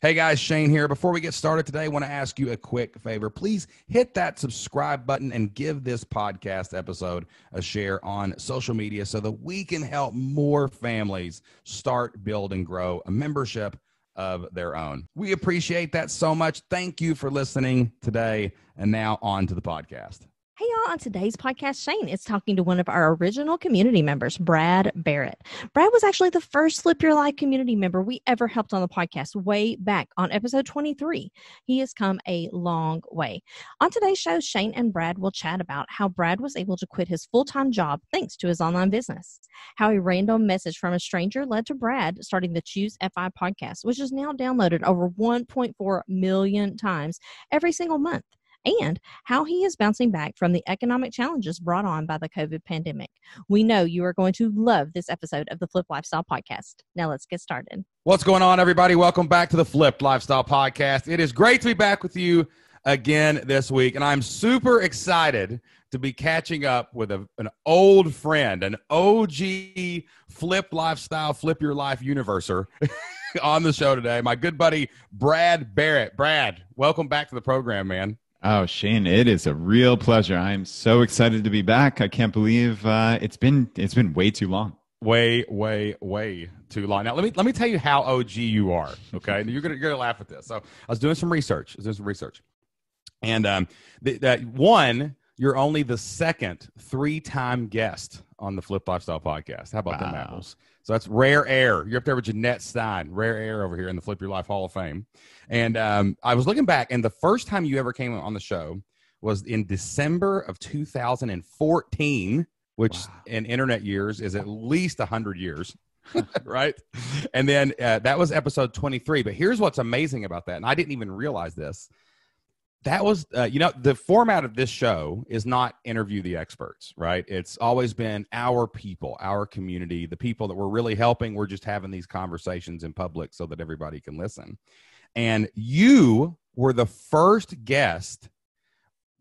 Hey guys, Shane here. Before we get started today, I want to ask you a quick favor. Please hit that subscribe button and give this podcast episode a share on social media so that we can help more families start, build, and grow a membership of their own. We appreciate that so much. Thank you for listening today. And now on to the podcast. Hey, y'all. On today's podcast, Shane is talking to one of our original community members, Brad Barrett. Brad was actually the first Flip Your Life community member we ever helped on the podcast way back on episode 23. He has come a long way. On today's show, Shane and Brad will chat about how Brad was able to quit his full-time job thanks to his online business, how a random message from a stranger led to Brad starting the ChooseFI Podcast, which is now downloaded over 1.4 million times every single month, and how he is bouncing back from the economic challenges brought on by the COVID pandemic. We know you are going to love this episode of the Flip Lifestyle Podcast. Now let's get started. What's going on, everybody? Welcome back to the Flipped Lifestyle Podcast. It is great to be back with you again this week, and I'm super excited to be catching up with an old friend, an OG Flip Lifestyle, Flip Your Life universer on the show today, my good buddy, Brad Barrett. Brad, welcome back to the program, man. Oh, Shane, it is a real pleasure. I'm so excited to be back. I can't believe it's been way too long. Way too long. Now, let me tell you how OG you are. Okay, you're gonna laugh at this. So, I was doing some research. And you're only the second 3-time guest on the Flip Lifestyle Podcast. How about them apples? So that's rare air. You're up there with Jeanette Stein, rare air over here in the Flip Your Life Hall of Fame. And I was looking back, and the first time you ever came on the show was in December of 2014, which in internet years is at least 100 years, right? And then that was episode 23. But here's what's amazing about that, and I didn't even realize this. That was, the format of this show is not interview the experts, right? It's always been our people, our community, the people that we're really helping. We're just having these conversations in public so that everybody can listen. And you were the first guest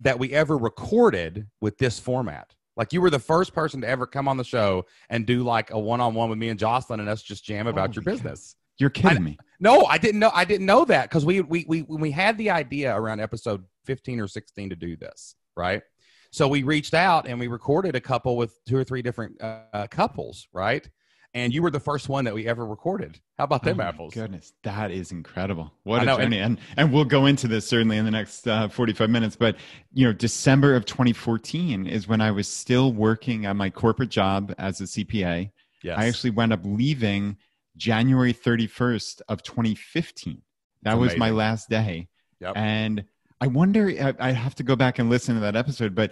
that we ever recorded with this format. Like, you were the first person to ever come on the show and do like a one-on-one with me and Jocelyn and us just jam about your business. You're kidding me. No, I didn't know that, because we had the idea around episode 15 or 16 to do this, right? So we reached out and we recorded a couple with 2 or 3 different couples, right? And you were the first one that we ever recorded. How about them apples? Goodness, that is incredible. What a journey. And we'll go into this certainly in the next 45 minutes. But, December of 2014 is when I was still working at my corporate job as a CPA. Yes. I actually wound up leaving January 31st of 2015. That was my last day. Yep. And I wonder, I have to go back and listen to that episode, but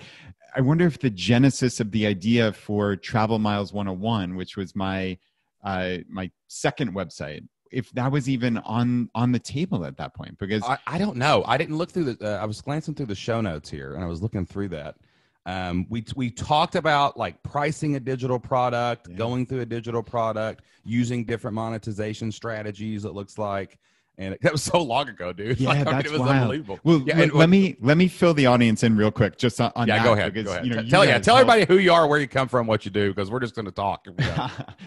I wonder if the genesis of the idea for Travel Miles 101, which was my second website, if that was even on the table at that point, because I don't know. I didn't look through I was glancing through the show notes here and I was looking through that. We talked about like pricing a digital product, going through a digital product, using different monetization strategies, it looks like. And that was so long ago, dude. Yeah, it was wild. Unbelievable. Well, let me fill the audience in real quick, just on that. Go ahead. Because, go ahead. Tell everybody who you are, where you come from, what you do, because we're just going to talk.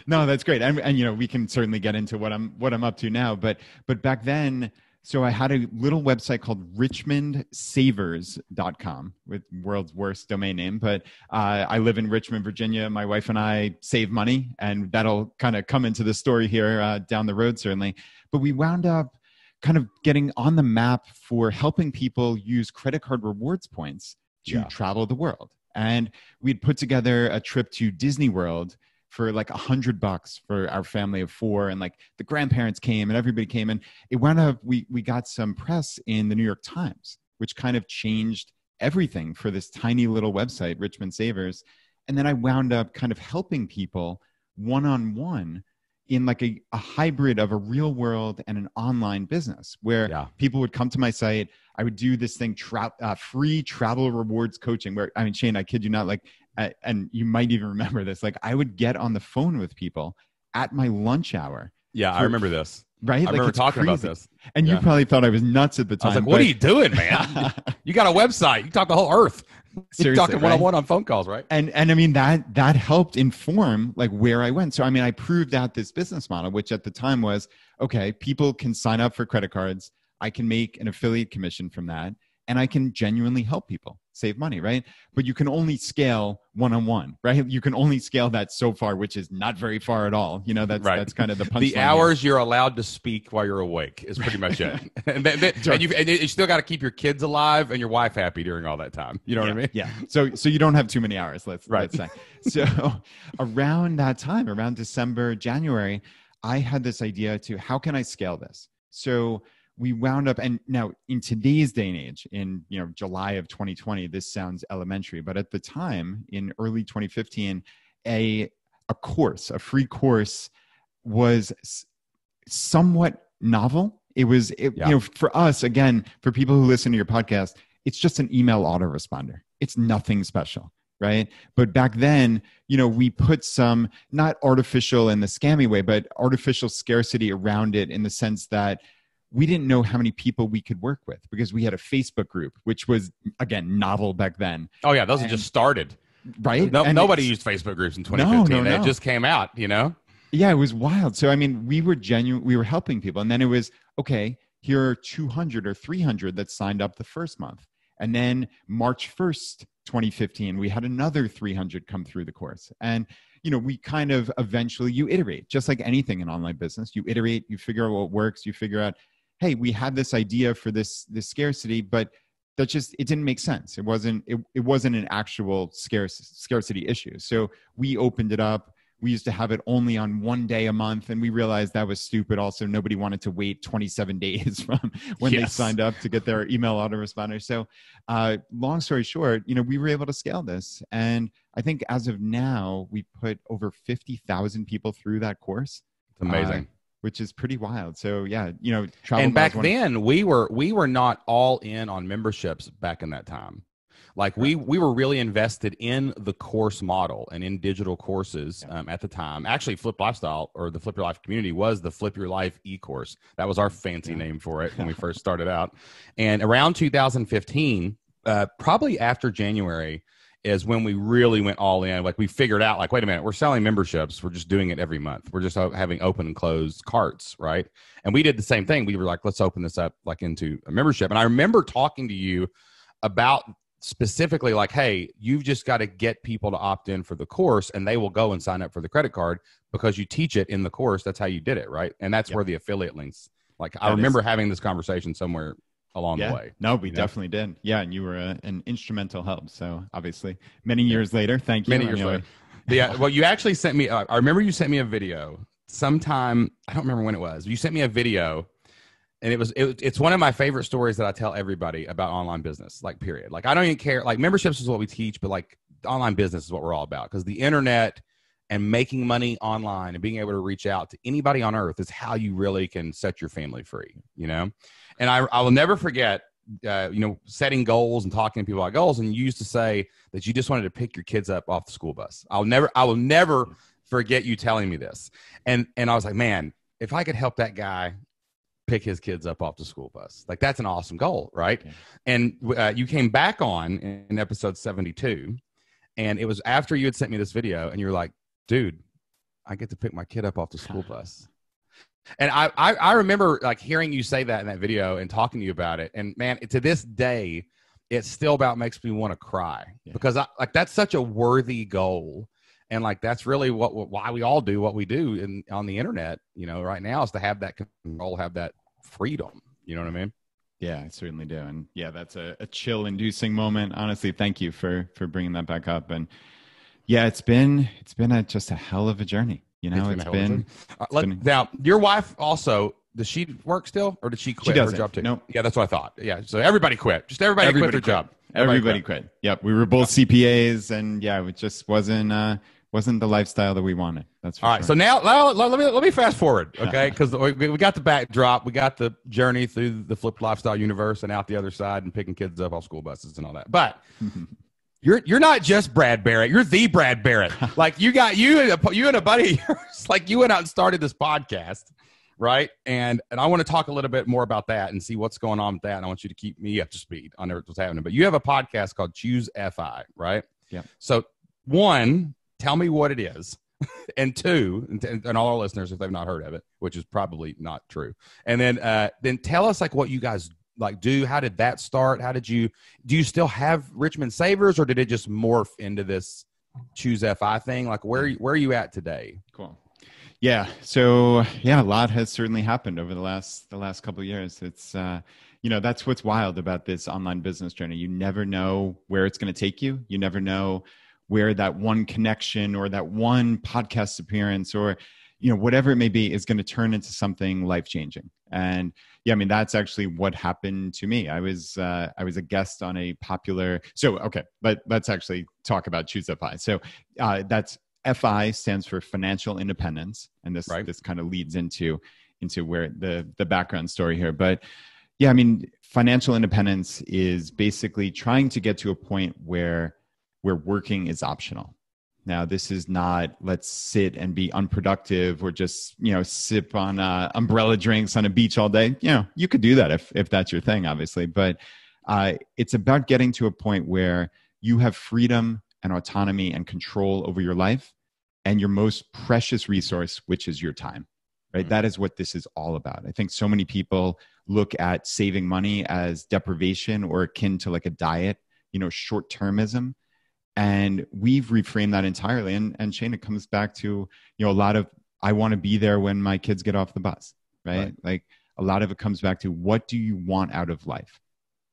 No, that's great. And we can certainly get into what I'm up to now. But back then, so I had a little website called richmondsavers.com, with world's worst domain name. But I live in Richmond, Virginia. My wife and I save money, and that'll kind of come into the story here down the road, certainly. But we wound up kind of getting on the map for helping people use credit card rewards points to travel the world. And we'd put together a trip to Disney World for like $100 for our family of 4. And like the grandparents came and everybody came, and it wound up, we got some press in the New York Times, which kind of changed everything for this tiny little website, Richmond Savers. And then I wound up kind of helping people one-on-one in like a hybrid of a real world and an online business, where people would come to my site. I would do this thing, free travel rewards coaching, where, I mean, Shane, I kid you not, like, and you might even remember this, like I would get on the phone with people at my lunch hour. Yeah, I remember this. Right? I remember talking about this. And you probably thought I was nuts at the time. I was like, what are you doing, man? You got a website. You talk the whole earth. You're talking one-on-one on phone calls, right? And I mean, that helped inform like where I went. So, I mean, I proved out this business model, which at the time was, okay, people can sign up for credit cards. I can make an affiliate commission from that. And I can genuinely help people save money, right? But you can only scale one-on-one, right? You can only scale that so far, which is not very far at all. You know, that's kind of the punchline. The hours you're allowed to speak while you're awake is pretty much it. and you still got to keep your kids alive and your wife happy during all that time. You know what I mean? Yeah. So you don't have too many hours, let's say. So around that time, around December, January, I had this idea to how can I scale this? So we wound up, and now in today's day and age, in July of 2020, this sounds elementary, but at the time, in early 2015, a free course was somewhat novel. It was, for us, again, for people who listen to your podcast, it's just an email autoresponder. It's nothing special, right? But back then, we put some, not artificial in the scammy way, but artificial scarcity around it in the sense that we didn't know how many people we could work with because we had a Facebook group, which was, again, novel back then. Oh, yeah. Those had just started. Right? Nobody used Facebook groups in 2015. No. It just came out, Yeah, it was wild. So, I mean, we were helping people. And then it was, okay, here are 200 or 300 that signed up the first month. And then March 1st, 2015, we had another 300 come through the course. And we kind of eventually, you iterate, just like anything in online business. You iterate, you figure out what works, you figure out, hey, we had this idea for this scarcity, but it didn't make sense. It wasn't an actual scarcity issue. So we opened it up. We used to have it only on one day a month, and we realized that was stupid. Also, nobody wanted to wait 27 days from when they signed up to get their email autoresponder. So long story short, we were able to scale this. And I think as of now, we put over 50,000 people through that course. It's amazing. Which is pretty wild. So yeah, travel. And back then we were not all in on memberships back in that time. Like we were really invested in the course model and in digital courses at the time. Actually, Flip Lifestyle, or the Flip Your Life community, was the Flip Your Life e-course. That was our fancy name for it when we first started out. And around 2015, probably after January, is when we really went all in. Like we figured out, like, wait a minute, we're selling memberships. We're just doing it every month. We're just having open and closed carts, right? And we did the same thing. We were like, let's open this up like into a membership. And I remember talking to you about specifically like, hey, you've just got to get people to opt in for the course and they will go and sign up for the credit card because you teach it in the course. That's how you did it, right? And that's where the affiliate links, like I remember having this conversation somewhere along the way. No, we definitely did. Yeah, and you were an instrumental help. So obviously many years later, thank you. Many years later. Yeah, well, you actually sent me, I remember you sent me a video sometime, I don't remember when it was. You sent me a video. And it's one of my favorite stories that I tell everybody about online business, like period. Like I don't even care. Like memberships is what we teach, but like online business is what we're all about because the internet and making money online and being able to reach out to anybody on earth is how you really can set your family free, And I will never forget, setting goals and talking to people about goals. And you used to say that you just wanted to pick your kids up off the school bus. I will never forget you telling me this. And I was like, man, if I could help that guy pick his kids up off the school bus. Like that's an awesome goal, right? Yeah. And you came back on in episode 72, and it was after you had sent me this video, and you were like, dude, I get to pick my kid up off the school bus. And I remember like hearing you say that in that video and talking to you about it. And man, to this day, it still about makes me want to cry because that's such a worthy goal. And like, that's really why we all do what we do on the internet, right now is to have that control, have that freedom. You know what I mean? Yeah, I certainly do. And yeah, that's a chill inducing moment. Honestly, thank you for bringing that back up. And yeah, it's been just a hell of a journey. Now your wife also, does she work still or did she quit her job too? No. Yeah, that's what I thought. Yeah. So everybody quit. Just everybody quit their job. Everybody quit. Yep. We were both CPAs and yeah, it just wasn't the lifestyle that we wanted. That's for all right. Sure. So now let me fast forward, okay? Because we got the backdrop, we got the journey through the flipped lifestyle universe and out the other side and picking kids up off school buses and all that. But you're not just Brad Barrett. You're the Brad Barrett. Like you and a buddy of yours, like you went out and started this podcast, right? And I want to talk a little bit more about that and see what's going on with that. And I want you to keep me up to speed on what's happening. But you have a podcast called ChooseFI, right? Yeah. So one, tell me what it is. And two, and all our listeners, if they've not heard of it, which is probably not true. And then tell us like what you guys like do. How did that start? Do you still have Richmond Savers, or did it just morph into this ChooseFI thing? Like where are you at today? Cool. Yeah. So yeah, a lot has certainly happened over the last couple of years. It's, that's what's wild about this online business journey. You never know where it's going to take you. You never know where that one connection or that one podcast appearance or, whatever it may be is going to turn into something life-changing. And yeah, I mean, that's actually what happened to me. I was a guest on a popular, let's actually talk about ChooseFI. So that's FI stands for financial independence. And this kind of leads into where the background story here. But yeah, I mean, financial independence is basically trying to get to a point where working is optional. Now, this is not let's sit and be unproductive or just, sip on umbrella drinks on a beach all day. You could do that if that's your thing, obviously. But it's about getting to a point where you have freedom and autonomy and control over your life and your most precious resource, which is your time, right? Mm-hmm. That is what this is all about. I think so many people look at saving money as deprivation or akin to like a diet, short-termism. And we've reframed that entirely. And Shane, it comes back to, a lot of, I want to be there when my kids get off the bus, right? Like a lot of it comes back to what do you want out of life?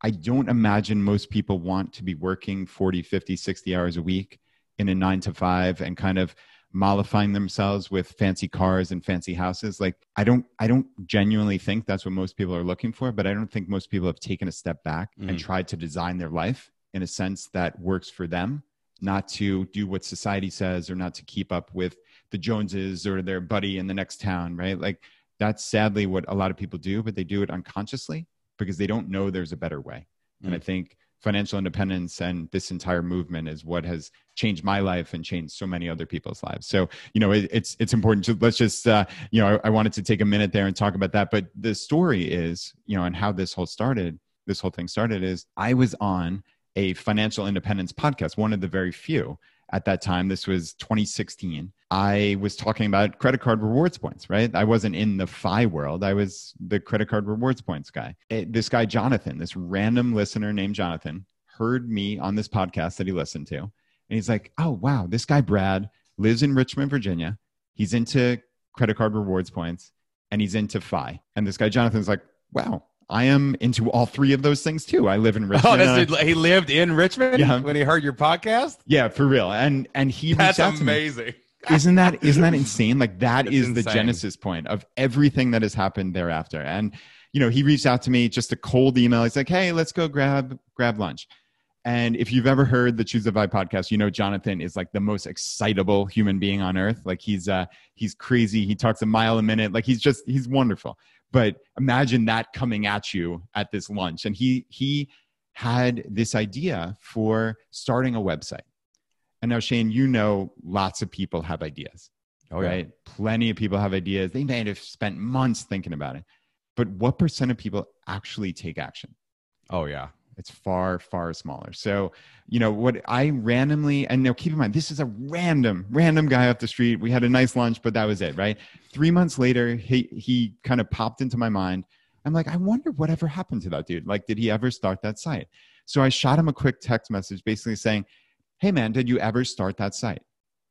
I don't imagine most people want to be working 40, 50, 60 hours a week in a 9 to 5 and kind of mollifying themselves with fancy cars and fancy houses. Like I don't genuinely think that's what most people are looking for, but I don't think most people have taken a step back and tried to design their life in a sense that works for them. Not to do what society says or not to keep up with the Joneses or their buddy in the next town, right? Like that's sadly what a lot of people do, but they do it unconsciously because they don't know there's a better way. And I think financial independence and this entire movement is what has changed my life and changed so many other people's lives. So, it's important to, let's just, I wanted to take a minute there and talk about that. But the story is, and how this whole thing started is I was on a financial independence podcast, one of the very few at that time. This was 2016. I was talking about credit card rewards points, right? I wasn't in the FI world. I was the credit card rewards points guy. This guy, Jonathan, this random listener named Jonathan, heard me on this podcast that he listened to. And he's like, oh, wow, this guy, Brad, lives in Richmond, Virginia. He's into credit card rewards points and he's into FI. And this guy, Jonathan's like, wow, I am into all three of those things too. I live in Richmond. Oh, he lived in Richmond when he heard your podcast? Yeah, for real. And he that's reached out amazing. To me. Isn't that insane? Like that is insane. The genesis point of everything that has happened thereafter. And he reached out to me, just a cold email. He's like, hey, let's go grab lunch. And if you've ever heard the ChooseFI podcast, Jonathan is like the most excitable human being on earth. Like he's crazy. He talks a mile a minute. Like he's wonderful. But imagine that coming at you at this lunch. And he had this idea for starting a website. And now, Shane, lots of people have ideas. Oh, yeah. Right? Plenty of people have ideas. They may have spent months thinking about it. But what % of people actually take action? Oh, yeah. It's far, far smaller. So, what I randomly, and now keep in mind, this is a random guy off the street. We had a nice lunch, but that was it, right? 3 months later, he kind of popped into my mind. I'm like, I wonder whatever happened to that dude. Like, did he ever start that site? So I shot him a quick text message basically saying, hey man, did you ever start that site?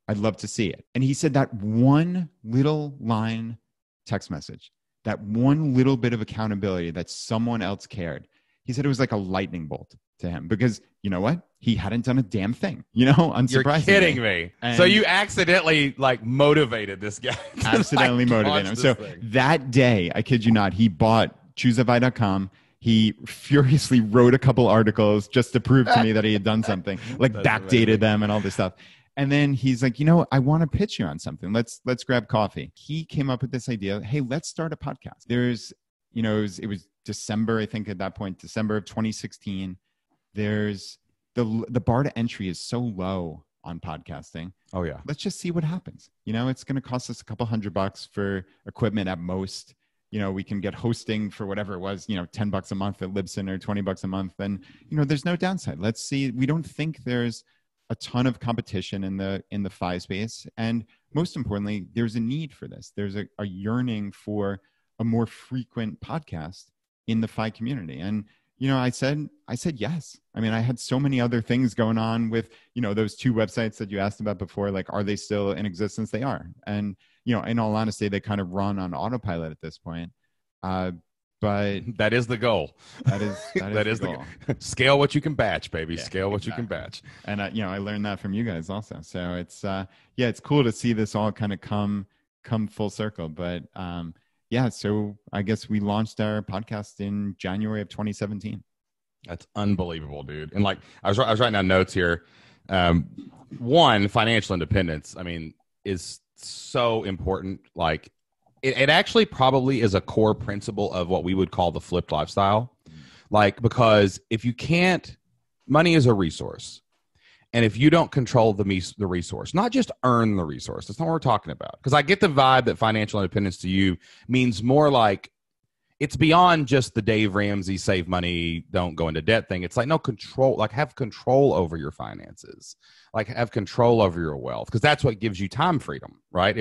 I'd love to see it. And he said that one little line text message, that one little bit of accountability that someone else cared. He said it was like a lightning bolt to him because you know what? He hadn't done a damn thing, unsurprisingly. You're kidding me. And so you accidentally motivated this guy. Accidentally motivated him. So that day, I kid you not, he bought ChooseFI.com. He furiously wrote a couple articles just to prove to me that he had done something, backdated them and all this stuff. And then he's like, I want to pitch you on something. Let's grab coffee. He came up with this idea. Hey, let's start a podcast. It was December, I think at that point, December of 2016. There's the bar to entry is so low on podcasting. Oh yeah. Let's just see what happens. It's going to cost us a couple $100 for equipment at most. we can get hosting for whatever it was, $10 a month at Libsyn or $20 a month, then, there's no downside. Let's see. We don't think there's a ton of competition in the FI space. And most importantly, there's a need for this. There's a yearning for a more frequent podcast in the FI community. And, I said yes. I mean, I had so many other things going on with, those 2 websites that you asked about before, like, are they still in existence? They are. And, in all honesty, they kind of run on autopilot at this point. But that is the goal. That is the goal. Scale what you can batch, baby. Yeah, Scale what exactly. you can batch. And, I learned that from you guys also. So it's cool to see this all kind of come full circle. But, so I guess we launched our podcast in January of 2017. That's unbelievable, dude. And like, I was writing down notes here. One, financial independence, I mean, is so important. Like, it actually probably is a core principle of what we would call the flipped lifestyle. Like, because if you can't, money is a resource. And if you don't control the resource, not just earn the resource, that's not what we're talking about. Because I get the vibe that financial independence to you means more like it's beyond just the Dave Ramsey save money, don't go into debt thing. It's like, no, control, like have control over your finances, like have control over your wealth, because that's what gives you time freedom, right?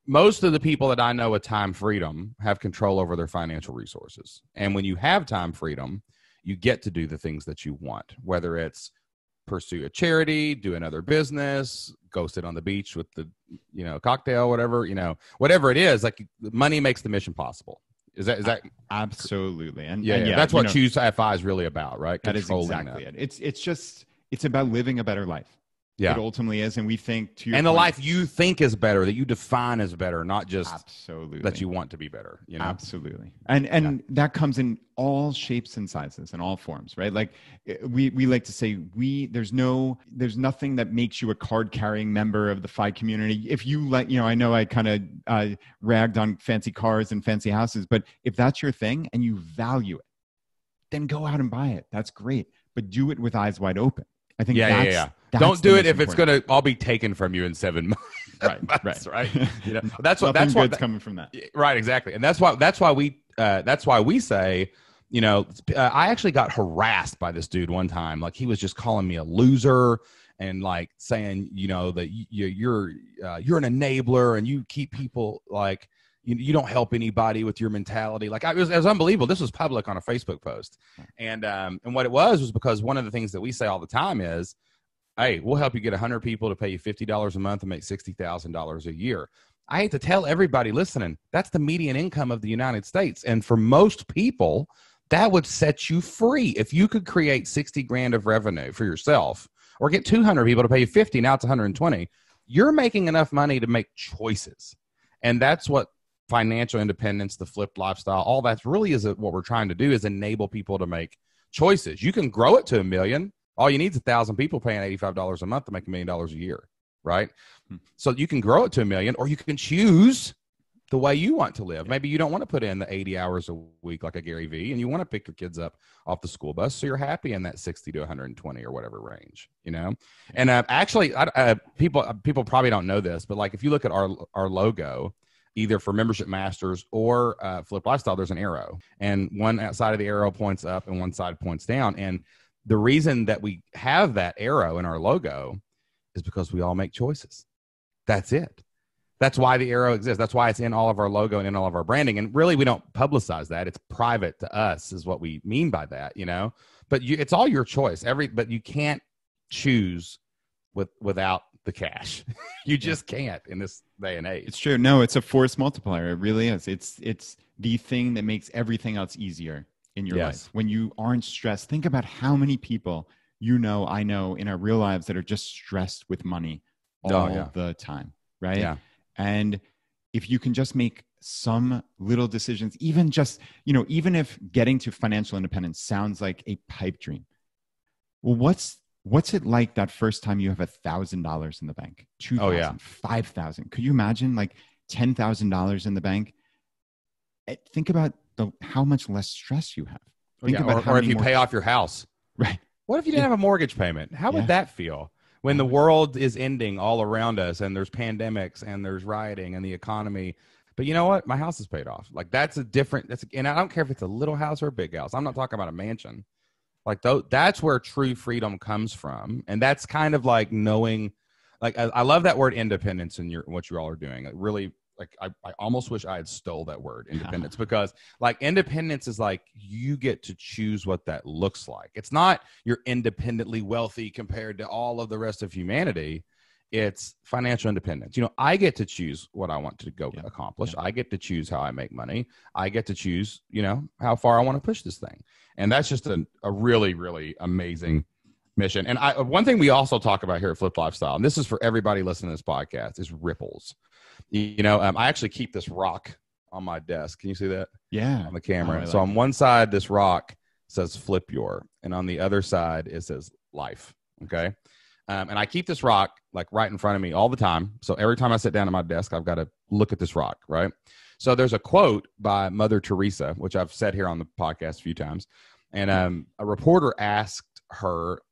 Most of the people that I know with time freedom have control over their financial resources. And when you have time freedom, you get to do the things that you want, whether it's pursue a charity, do another business, go sit on the beach with the, cocktail, whatever it is. Like, money makes the mission possible. Is that absolutely? And that's what ChooseFI is really about, right? That is exactly it. It's about living a better life. Yeah, it ultimately is, and we think to your and point, the life you think is better, that you define as better, not just absolutely that you want to be better. Absolutely, and that comes in all shapes and sizes and all forms, right? Like we like to say, there's nothing that makes you a card carrying member of the FI community. If you I know I kind of ragged on fancy cars and fancy houses, but if that's your thing and you value it, then go out and buy it. That's great, but do it with eyes wide open. I think Don't do it if it's going to all be taken from you in 7 months. Right. That's what's coming from that. Right. Exactly. And that's why we say, I actually got harassed by this dude one time. Like, he was just calling me a loser and like saying, that you're an enabler and you keep people like, you don't help anybody with your mentality. Like, it was unbelievable. This was public on a Facebook post. And what it was because one of the things that we say all the time is, hey, we'll help you get 100 people to pay you $50 a month and make $60,000 a year. I hate to tell everybody listening, that's the median income of the United States. And for most people, that would set you free. If you could create 60 grand of revenue for yourself or get 200 people to pay you 50, now it's 120, you're making enough money to make choices. And that's what financial independence, the flipped lifestyle, all that really is what we're trying to do, is enable people to make choices. You can grow it to $1 million. All you need is 1,000 people paying $85 a month to make $1 million a year, right? So you can grow it to $1 million, or you can choose the way you want to live. Maybe you don't want to put in the 80 hours a week like a Gary Vee, and you want to pick your kids up off the school bus, so you're happy in that 60 to 120 or whatever range, And actually, people probably don't know this, but like if you look at our logo, either for Membership Masters or Flip Lifestyle, there's an arrow, and one side of the arrow points up and one side points down. And the reason that we have that arrow in our logo is because we all make choices. That's it. That's why the arrow exists. That's why it's in all of our logo and in all of our branding. And really, we don't publicize that. It's private to us is what we mean by that, But it's all your choice. But you can't choose without the cash. You just can't in this day and age. It's true. No, it's a force multiplier. It really is. It's the thing that makes everything else easier in your life. When you aren't stressed, think about how many people I know in our real lives that are just stressed with money all the time, right? Yeah. And if you can just make some little decisions, even if getting to financial independence sounds like a pipe dream, well, what's it like that first time you have $1,000 in the bank, $2,000, $5,000? Could you imagine like $10,000 in the bank? Think about how much less stress you have. Think about or if you pay off your house. Right. What if you didn't have a mortgage payment? How would that feel when the world is ending all around us and there's pandemics and there's rioting and the economy But you know what? My house is paid off. Like and I don't care if it's a little house or a big house. I'm not talking about a mansion. Like that's where true freedom comes from. And that's kind of like knowing, like, I love that word independence in what you all are doing. It really, like, I almost wish I had stole that word independence because like independence is like, you get to choose what that looks like. It's not you're independently wealthy compared to all of the rest of humanity. It's financial independence. You know, I get to choose what I want to go accomplish. I get to choose how I make money. I get to choose, you know, how far I want to push this thing. And that's just a really, really amazing mission. And one thing we also talk about here at Flip Lifestyle, and this is for everybody listening to this podcast, is ripples. You know, I actually keep this rock on my desk. Can you see that? Yeah. On the camera. So on one side, this rock says flip your, and on the other side, it says life. Okay. And I keep this rock like right in front of me all the time. So every time I sit down at my desk, I've got to look at this rock, right? So there's a quote by Mother Teresa, which I've said here on the podcast a few times. And a reporter asked her,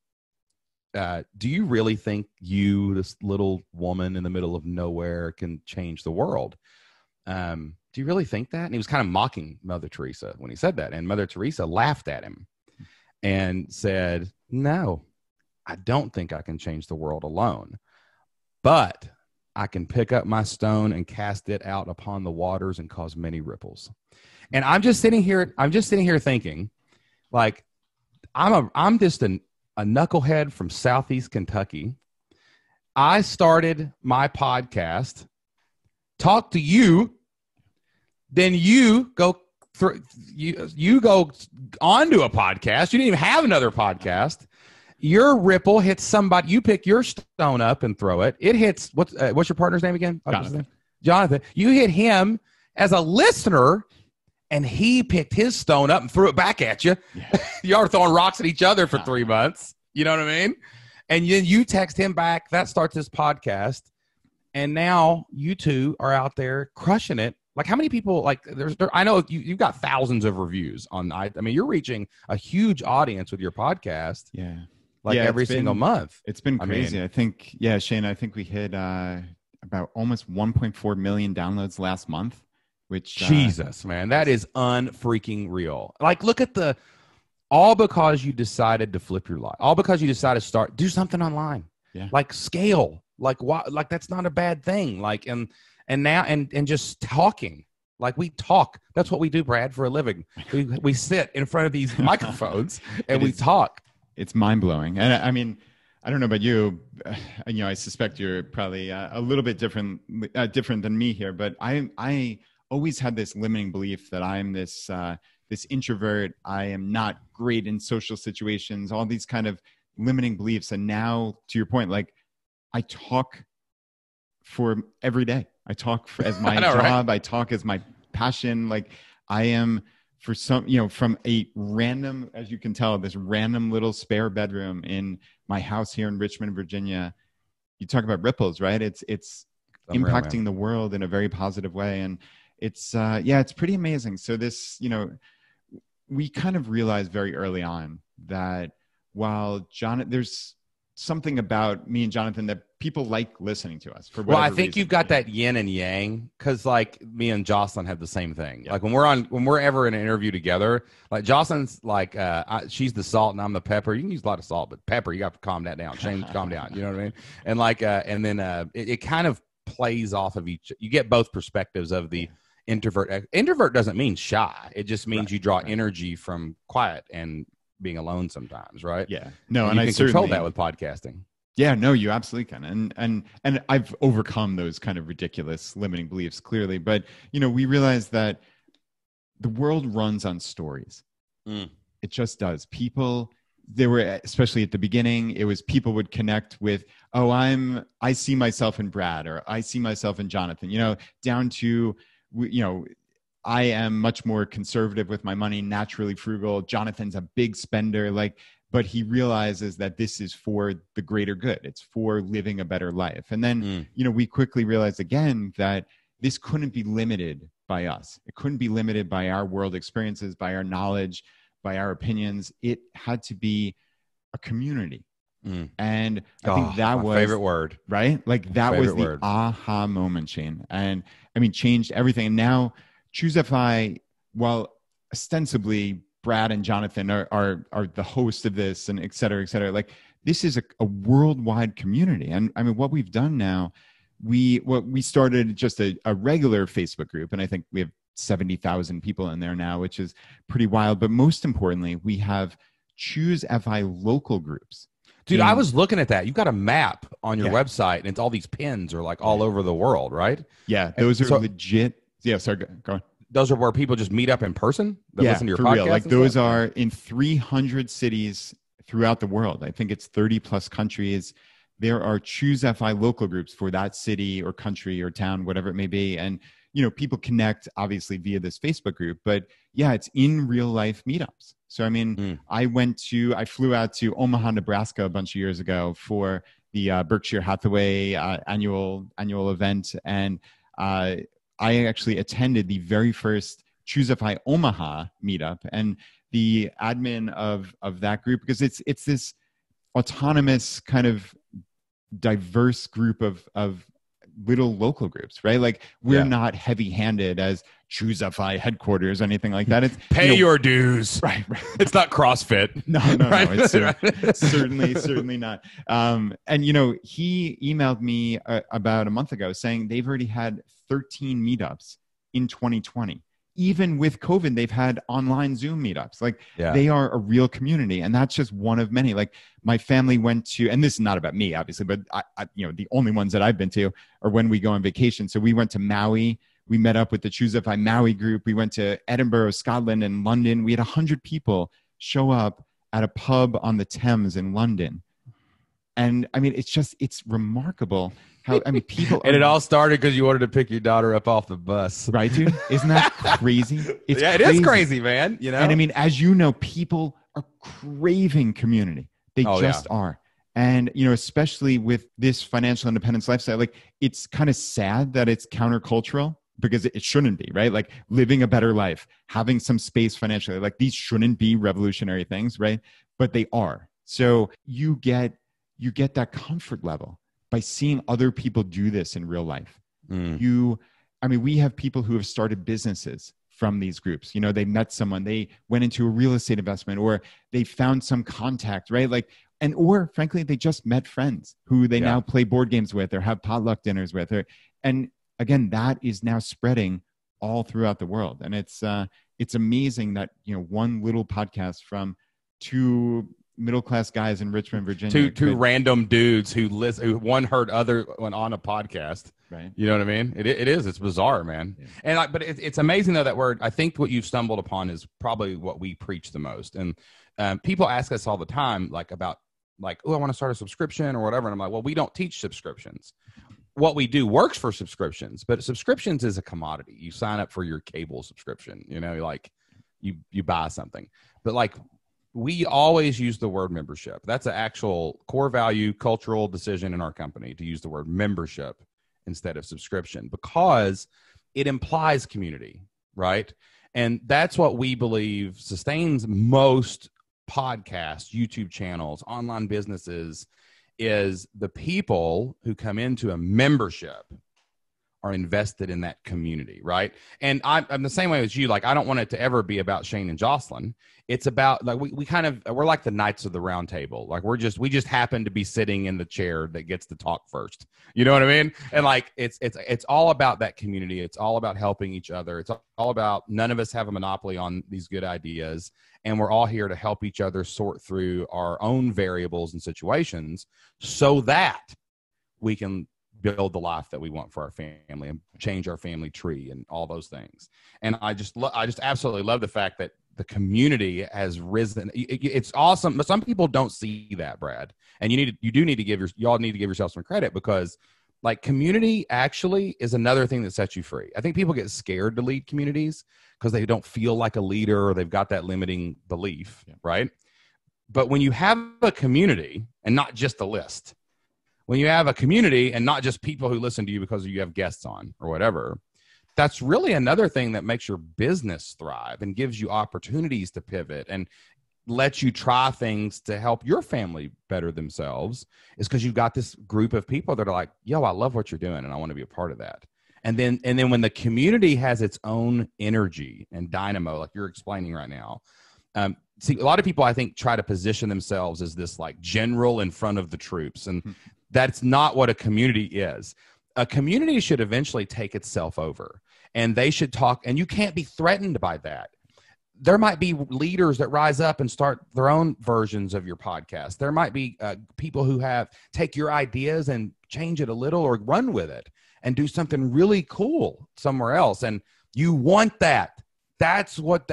do you really think this little woman in the middle of nowhere, can change the world? Do you really think that? And he was kind of mocking Mother Teresa when he said that. And Mother Teresa laughed at him and said, no, I don't think I can change the world alone, but I can pick up my stone and cast it out upon the waters and cause many ripples. And I'm just sitting here thinking, like, I'm just a knucklehead from Southeast Kentucky. I started my podcast, talk to you, then you go you go onto a podcast. You didn't even have another podcast. Your ripple hits somebody. You pick your stone up and throw it. It hits what's your partner's name again? Jonathan. You hit him as a listener, and he picked his stone up and threw it back at you. Yeah. You are throwing rocks at each other for 3 months. You know what I mean? And then you text him back. That starts this podcast, and now you two are out there crushing it. Like, how many people? Like, I know you've got thousands of reviews on. I mean, you're reaching a huge audience with your podcast. Yeah. Like every single month. It's been crazy. I think, Shane, I think we hit about almost 1.4 million downloads last month, which Jesus, man, that is unfreaking real. Like, look at all because you decided to flip your life, all because you decided to do something online. Yeah. Like scale, like what, like that's not a bad thing. Like, and now, and just talking, like we talk, that's what we do, Brad, for a living. We sit in front of these microphones and we talk. It's mind-blowing. And I mean, I don't know about you, I suspect you're probably a little bit different than me here, but I always had this limiting belief that I'm this introvert. I am not great in social situations, all these kind of limiting beliefs. And now, to your point, like, I talk for every day. I talk as my job. Right? I talk as my passion. Like, I am, for some, from a random, as you can tell, this random little spare bedroom in my house here in Richmond, Virginia. You talk about ripples, right? It's impacting the world in a very positive way. And it's pretty amazing. So this, we kind of realized very early on that while there's something about me and Jonathan that people like listening to us for whatever I think reason. You've got that yin and yang, because like me and Jocelyn have the same thing. Yeah. Like when we're ever in an interview together, like Jocelyn's like she's the salt and I'm the pepper. You can use a lot of salt, but pepper, you got to calm that down. Shane, calm down. You know what I mean? And like and then it kind of plays off of each. You get both perspectives of the introvert. Introvert doesn't mean shy. It just means you draw energy from quiet and being alone sometimes, right? Yeah. No, and you can control that with podcasting. Yeah, no, you absolutely can. And I've overcome those kind of ridiculous limiting beliefs clearly. But, we realized that the world runs on stories. It just does. Especially at the beginning, it was people would connect with, I see myself in Brad, or I see myself in Jonathan, down to, I am much more conservative with my money, naturally frugal. Jonathan's a big spender, but he realizes that this is for the greater good. It's for living a better life. And then, we quickly realized again that this couldn't be limited by us. It couldn't be limited by our world experiences, by our knowledge, by our opinions. It had to be a community. And I think that was my favorite word, right? Like that was the aha moment, Shane. And changed everything. And now ChooseFI, while ostensibly Brad and Jonathan are the host of this and et cetera, like this is a worldwide community. And I mean, what we've done now, we started just a regular Facebook group, and I think we have 70,000 people in there now, which is pretty wild. But most importantly, we have ChooseFI local groups. Dude, I was looking at that. You've got a map on your website, and it's all these pins are like all over the world, right? Yeah, those are legit. Yeah, sorry, go on. Those are where people just meet up in person that listen to your podcast? Real. Like those are in 300 cities throughout the world. I think it's 30 plus countries. There are ChooseFI local groups for that city or country or town, whatever it may be. And, people connect obviously via this Facebook group, but yeah, it's in real life meetups. So, I mean, I flew out to Omaha, Nebraska a bunch of years ago for the Berkshire Hathaway annual event. And I actually attended the very first ChooseFI Omaha meetup, and the admin of that group, because it's this autonomous kind of diverse group of little local groups, right? Like we're not heavy-handed as ChooseFI headquarters or anything like that. It's pay your dues. Right. It's not CrossFit. No. It's certainly not. And he emailed me about a month ago saying they've already had 13 meetups in 2020. Even with COVID, they've had online Zoom meetups. Like they are a real community, and that's just one of many. Like my family went to, and this is not about me, obviously, but I the only ones that I've been to are when we go on vacation. So we went to Maui. We met up with the ChooseFI Maui group. We went to Edinburgh, Scotland, and London. We had 100 people show up at a pub on the Thames in London. And I mean, it's remarkable how, people. And it all started because you wanted to pick your daughter up off the bus. Right, dude? Isn't that crazy? It's it is crazy, man. And I mean, as you know, people are craving community. They are. And, especially with this financial independence lifestyle, like it's kind of sad that it's countercultural, because it shouldn't be, right? Like living a better life, having some space financially, like these shouldn't be revolutionary things, right? But they are. So you get that comfort level by seeing other people do this in real life. We have people who have started businesses from these groups. They met someone, they went into a real estate investment, or they found some contact, right? Like, or frankly, they just met friends who they now play board games with or have potluck dinners with. And again, that is now spreading all throughout the world. And it's amazing that, one little podcast from two middle-class guys in Richmond, Virginia. Two random dudes who one heard other one on a podcast. Right. You know what I mean? It is. It's bizarre, man. Yeah. But it's amazing though, that word. I think what you've stumbled upon is probably what we preach the most. And people ask us all the time, about I want to start a subscription or whatever. And I'm like, well, we don't teach subscriptions. What we do works for subscriptions, but subscriptions is a commodity. You sign up for your cable subscription, you buy something, but we always use the word membership. That's an actual core value, cultural decision in our company to use the word membership instead of subscription, because it implies community, right? And that's what we believe sustains most podcasts, YouTube channels, online businesses, is the people who come into a membership are invested in that community, right? And I'm the same way as you. I don't want it to ever be about Shane and Jocelyn. It's about we're like the Knights of the Round Table. We just happen to be sitting in the chair that gets to talk first. You know what I mean? And it's all about that community. It's all about helping each other. It's all about none of us have a monopoly on these good ideas, and we're all here to help each other sort through our own variables and situations so that we can build the life that we want for our family and change our family tree and all those things. And I just absolutely love the fact that the community has risen. It's awesome. But some people don't see that, Brad. And y'all need to give yourself some credit, because community actually is another thing that sets you free. I think people get scared to lead communities because they don't feel like a leader, or they've got that limiting belief, right? But when you have a community and not just a list, when you have a community and not just people who listen to you because you have guests on or whatever, that's really another thing that makes your business thrive and gives you opportunities to pivot and lets you try things to help your family better themselves, is because you've got this group of people that are like, yo, I love what you're doing and I want to be a part of that. And then when the community has its own energy and dynamo, like you're explaining right now, see, a lot of people, I think, try to position themselves as this like general in front of the troops. And that's not what a community is. A community should eventually take itself over, and they should talk, and you can't be threatened by that. There might be leaders that rise up and start their own versions of your podcast. There might be people who take your ideas and change it a little or run with it and do something really cool somewhere else. And you want that. That's what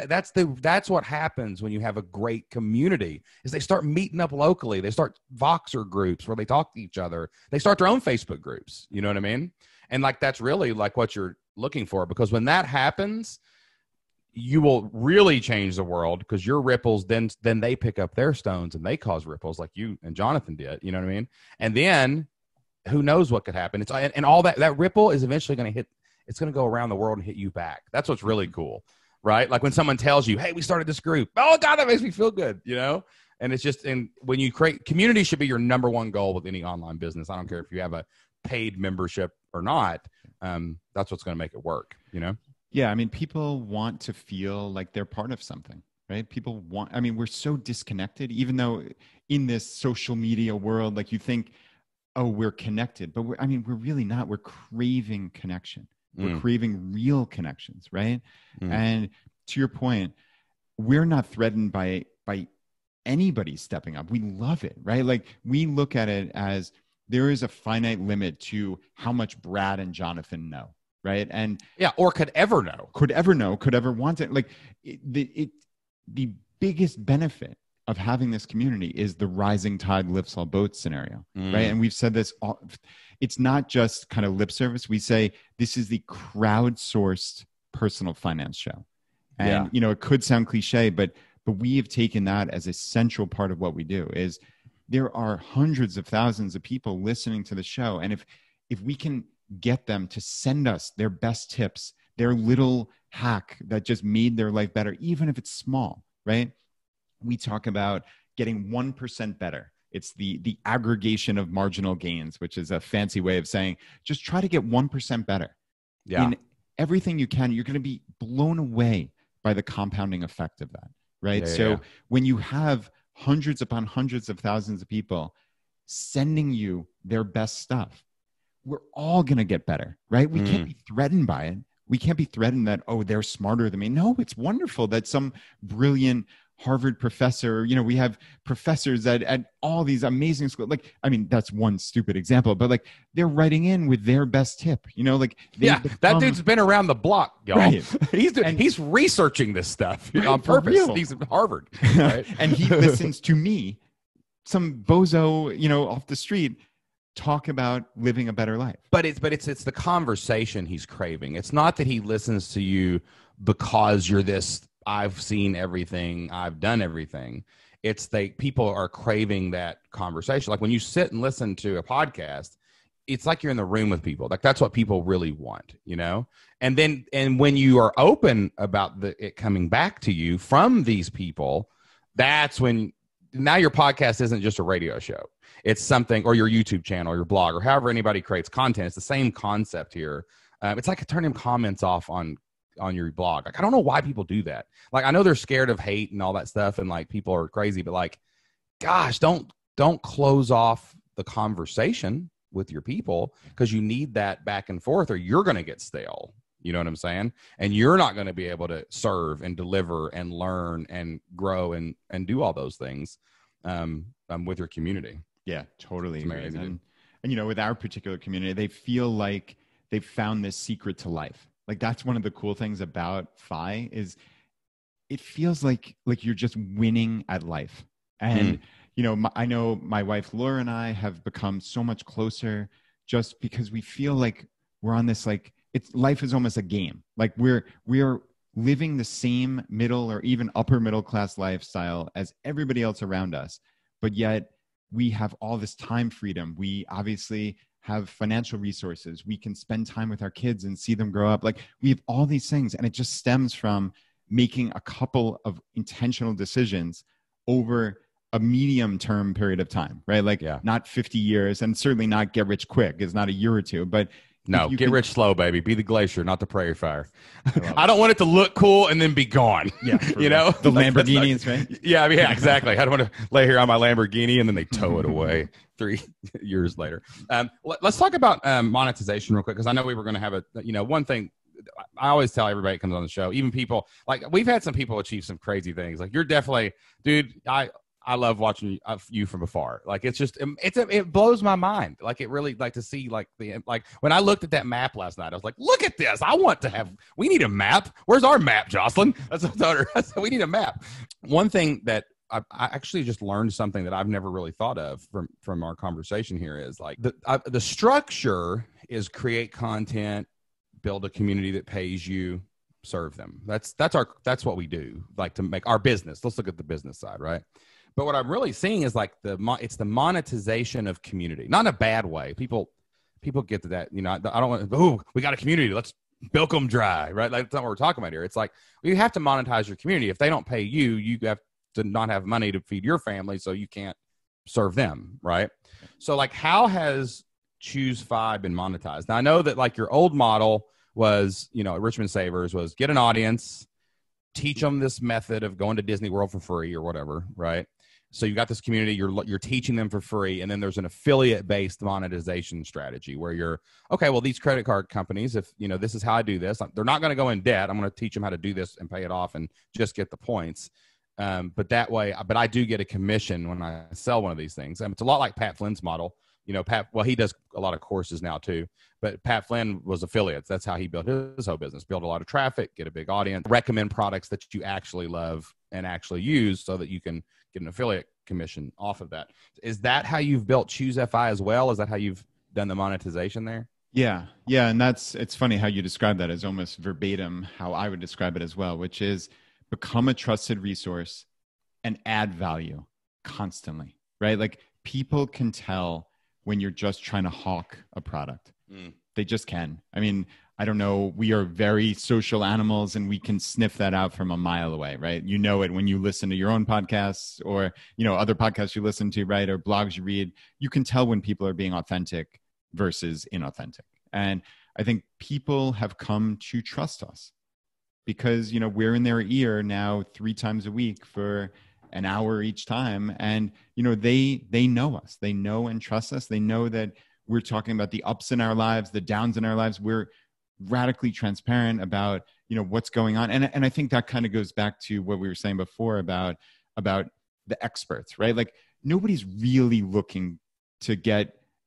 happens when you have a great community, is they start meeting up locally. They start Voxer groups where they talk to each other. They start their own Facebook groups. You know what I mean? And like, that's really like what you're looking for, because when that happens, you will really change the world, because your ripples, then they pick up their stones and they cause ripples like you and Jonathan did. You know what I mean? And then who knows what could happen. And all that ripple is eventually going to hit. It's going to go around the world and hit you back. That's what's really cool. Right? Like when someone tells you, hey, we started this group. Oh God, that makes me feel good, you know? And it's just, and when you create, community should be your number one goal with any online business. I don't care if you have a paid membership or not. That's what's going to make it work, you know? Yeah. I mean, people want to feel like they're part of something, right? We're so disconnected, even though in this social media world, like you think, oh, we're connected, but we're really not. We're craving connection. We're craving real connections, right? And to your point, we're not threatened by anybody stepping up. We love it, right? Like we look at it as there is a finite limit to how much Brad and Jonathan know, right? And or could ever want it. Like the biggest benefit of having this community is the rising tide lifts all boats scenario, right? And we've said this it's not just kind of lip service. We say this is the crowdsourced personal finance show. And, it could sound cliche, but we have taken that as a central part of what we do. Is there are hundreds of thousands of people listening to the show. And if we can get them to send us their best tips, their little hack that just made their life better, even if it's small, right? We talk about getting 1% better. It's the aggregation of marginal gains, which is a fancy way of saying just try to get 1% better. Yeah. In everything you can, you're going to be blown away by the compounding effect of that, right? When you have hundreds upon hundreds of thousands of people sending you their best stuff, we're all going to get better, right? We can't be threatened by it. We can't be threatened that, oh, they're smarter than me. No, it's wonderful that some brilliant Harvard professor, we have professors at all these amazing schools. Like, I mean, that's one stupid example, but like they're writing in with their best tip, that dude's been around the block, y'all. Right. He's researching this stuff on purpose. He's at Harvard. Right? And he listens to me, some bozo, off the street, talk about living a better life. But it's the conversation he's craving. It's not that he listens to you because you're this, I've seen everything, I've done everything. It's people are craving that conversation. Like when you sit and listen to a podcast, it's like you're in the room with people. Like that's what people really want, And when you are open about it coming back to you from these people, that's when now your podcast isn't just a radio show. It's something, or your YouTube channel, or your blog, or however anybody creates content. It's the same concept here. It's like turning comments off on your blog. Like, I don't know why people do that. Like, I know they're scared of hate and all that stuff, and like people are crazy, but like, gosh, don't close off the conversation with your people, because you need that back and forth, or you're going to get stale. You know what I'm saying? And you're not going to be able to serve and deliver and learn and grow and do all those things with your community. Yeah, totally. And with our particular community, they feel like they've found this secret to life. Like that's one of the cool things about FI is it feels like you're just winning at life. And, I know my wife, Laura, and I have become so much closer just because we feel like we're on this, like life is almost a game. Like we're living the same middle or even upper middle class lifestyle as everybody else around us. But yet we have all this time freedom. We obviously have financial resources. We can spend time with our kids and see them grow up. Like we have all these things, and it just stems from making a couple of intentional decisions over a medium term period of time, right? Like not 50 years, and certainly not get rich quick. It's not a year or two, but No, get rich slow, baby. Be the glacier, not the prairie fire. I I don't want it to look cool and then be gone. Yeah, you know, the Lamborghinis, right? Yeah, I mean, yeah, exactly. I don't want to lay here on my Lamborghini and then they tow it away 3 years later. Let's talk about monetization real quick, because I know we were going to have one thing. I always tell everybody that comes on the show, even people like we've had some people achieve some crazy things. Like you're definitely, dude. I love watching you from afar. Like it blows my mind. Like it really like to see like when I looked at that map last night, I was like, look at this. We need a map. Where's our map, Jocelyn? That's what I told her. I said, we need a map. One thing that I actually just learned something that I've never really thought of from our conversation here is like the structure is create content, build a community that pays you, serve them. That's what we do, like to make our business. Let's look at the business side, right? But what I'm really seeing is like it's the monetization of community, not in a bad way. People get to that, I don't want, we got a community, let's milk them dry, right? Like, that's not what we're talking about here. It's like, you have to monetize your community. If they don't pay you, you have to not have money to feed your family, so you can't serve them, right? So like, how has ChooseFI been monetized? Now, I know that like your old model was, at Richmond Savers was get an audience, teach them this method of going to Disney World for free or whatever, right? So you got this community, you're teaching them for free, and then there's an affiliate-based monetization strategy where you're, okay, well, these credit card companies, if, this is how I do this, they're not going to go in debt. I'm going to teach them how to do this and pay it off and just get the points. But that way, I do get a commission when I sell one of these things. It's a lot like Pat Flynn's model. Pat, well, he does a lot of courses now too, but Pat Flynn was affiliates. That's how he built his whole business, build a lot of traffic, get a big audience, recommend products that you actually love and actually use so that you can get an affiliate commission off of that. Is that how you've built ChooseFI as well? Is that how you've done the monetization there? Yeah. And it's funny how you describe that as almost verbatim how I would describe it as well, which is become a trusted resource and add value constantly, right? Like people can tell when you're just trying to hawk a product. They just can. I mean, I don't know. We are very social animals and we can sniff that out from a mile away, right? You know it when you listen to your own podcasts or, other podcasts you listen to, right? Or blogs you read. You can tell when people are being authentic versus inauthentic. And I think people have come to trust us because, we're in their ear now 3 times a week for an hour each time. And, they know us, they know and trust us. They know that we're talking about the ups in our lives, the downs in our lives. We're radically transparent about, what's going on. And I think that kind of goes back to what we were saying before about the experts, right? Like nobody's really looking to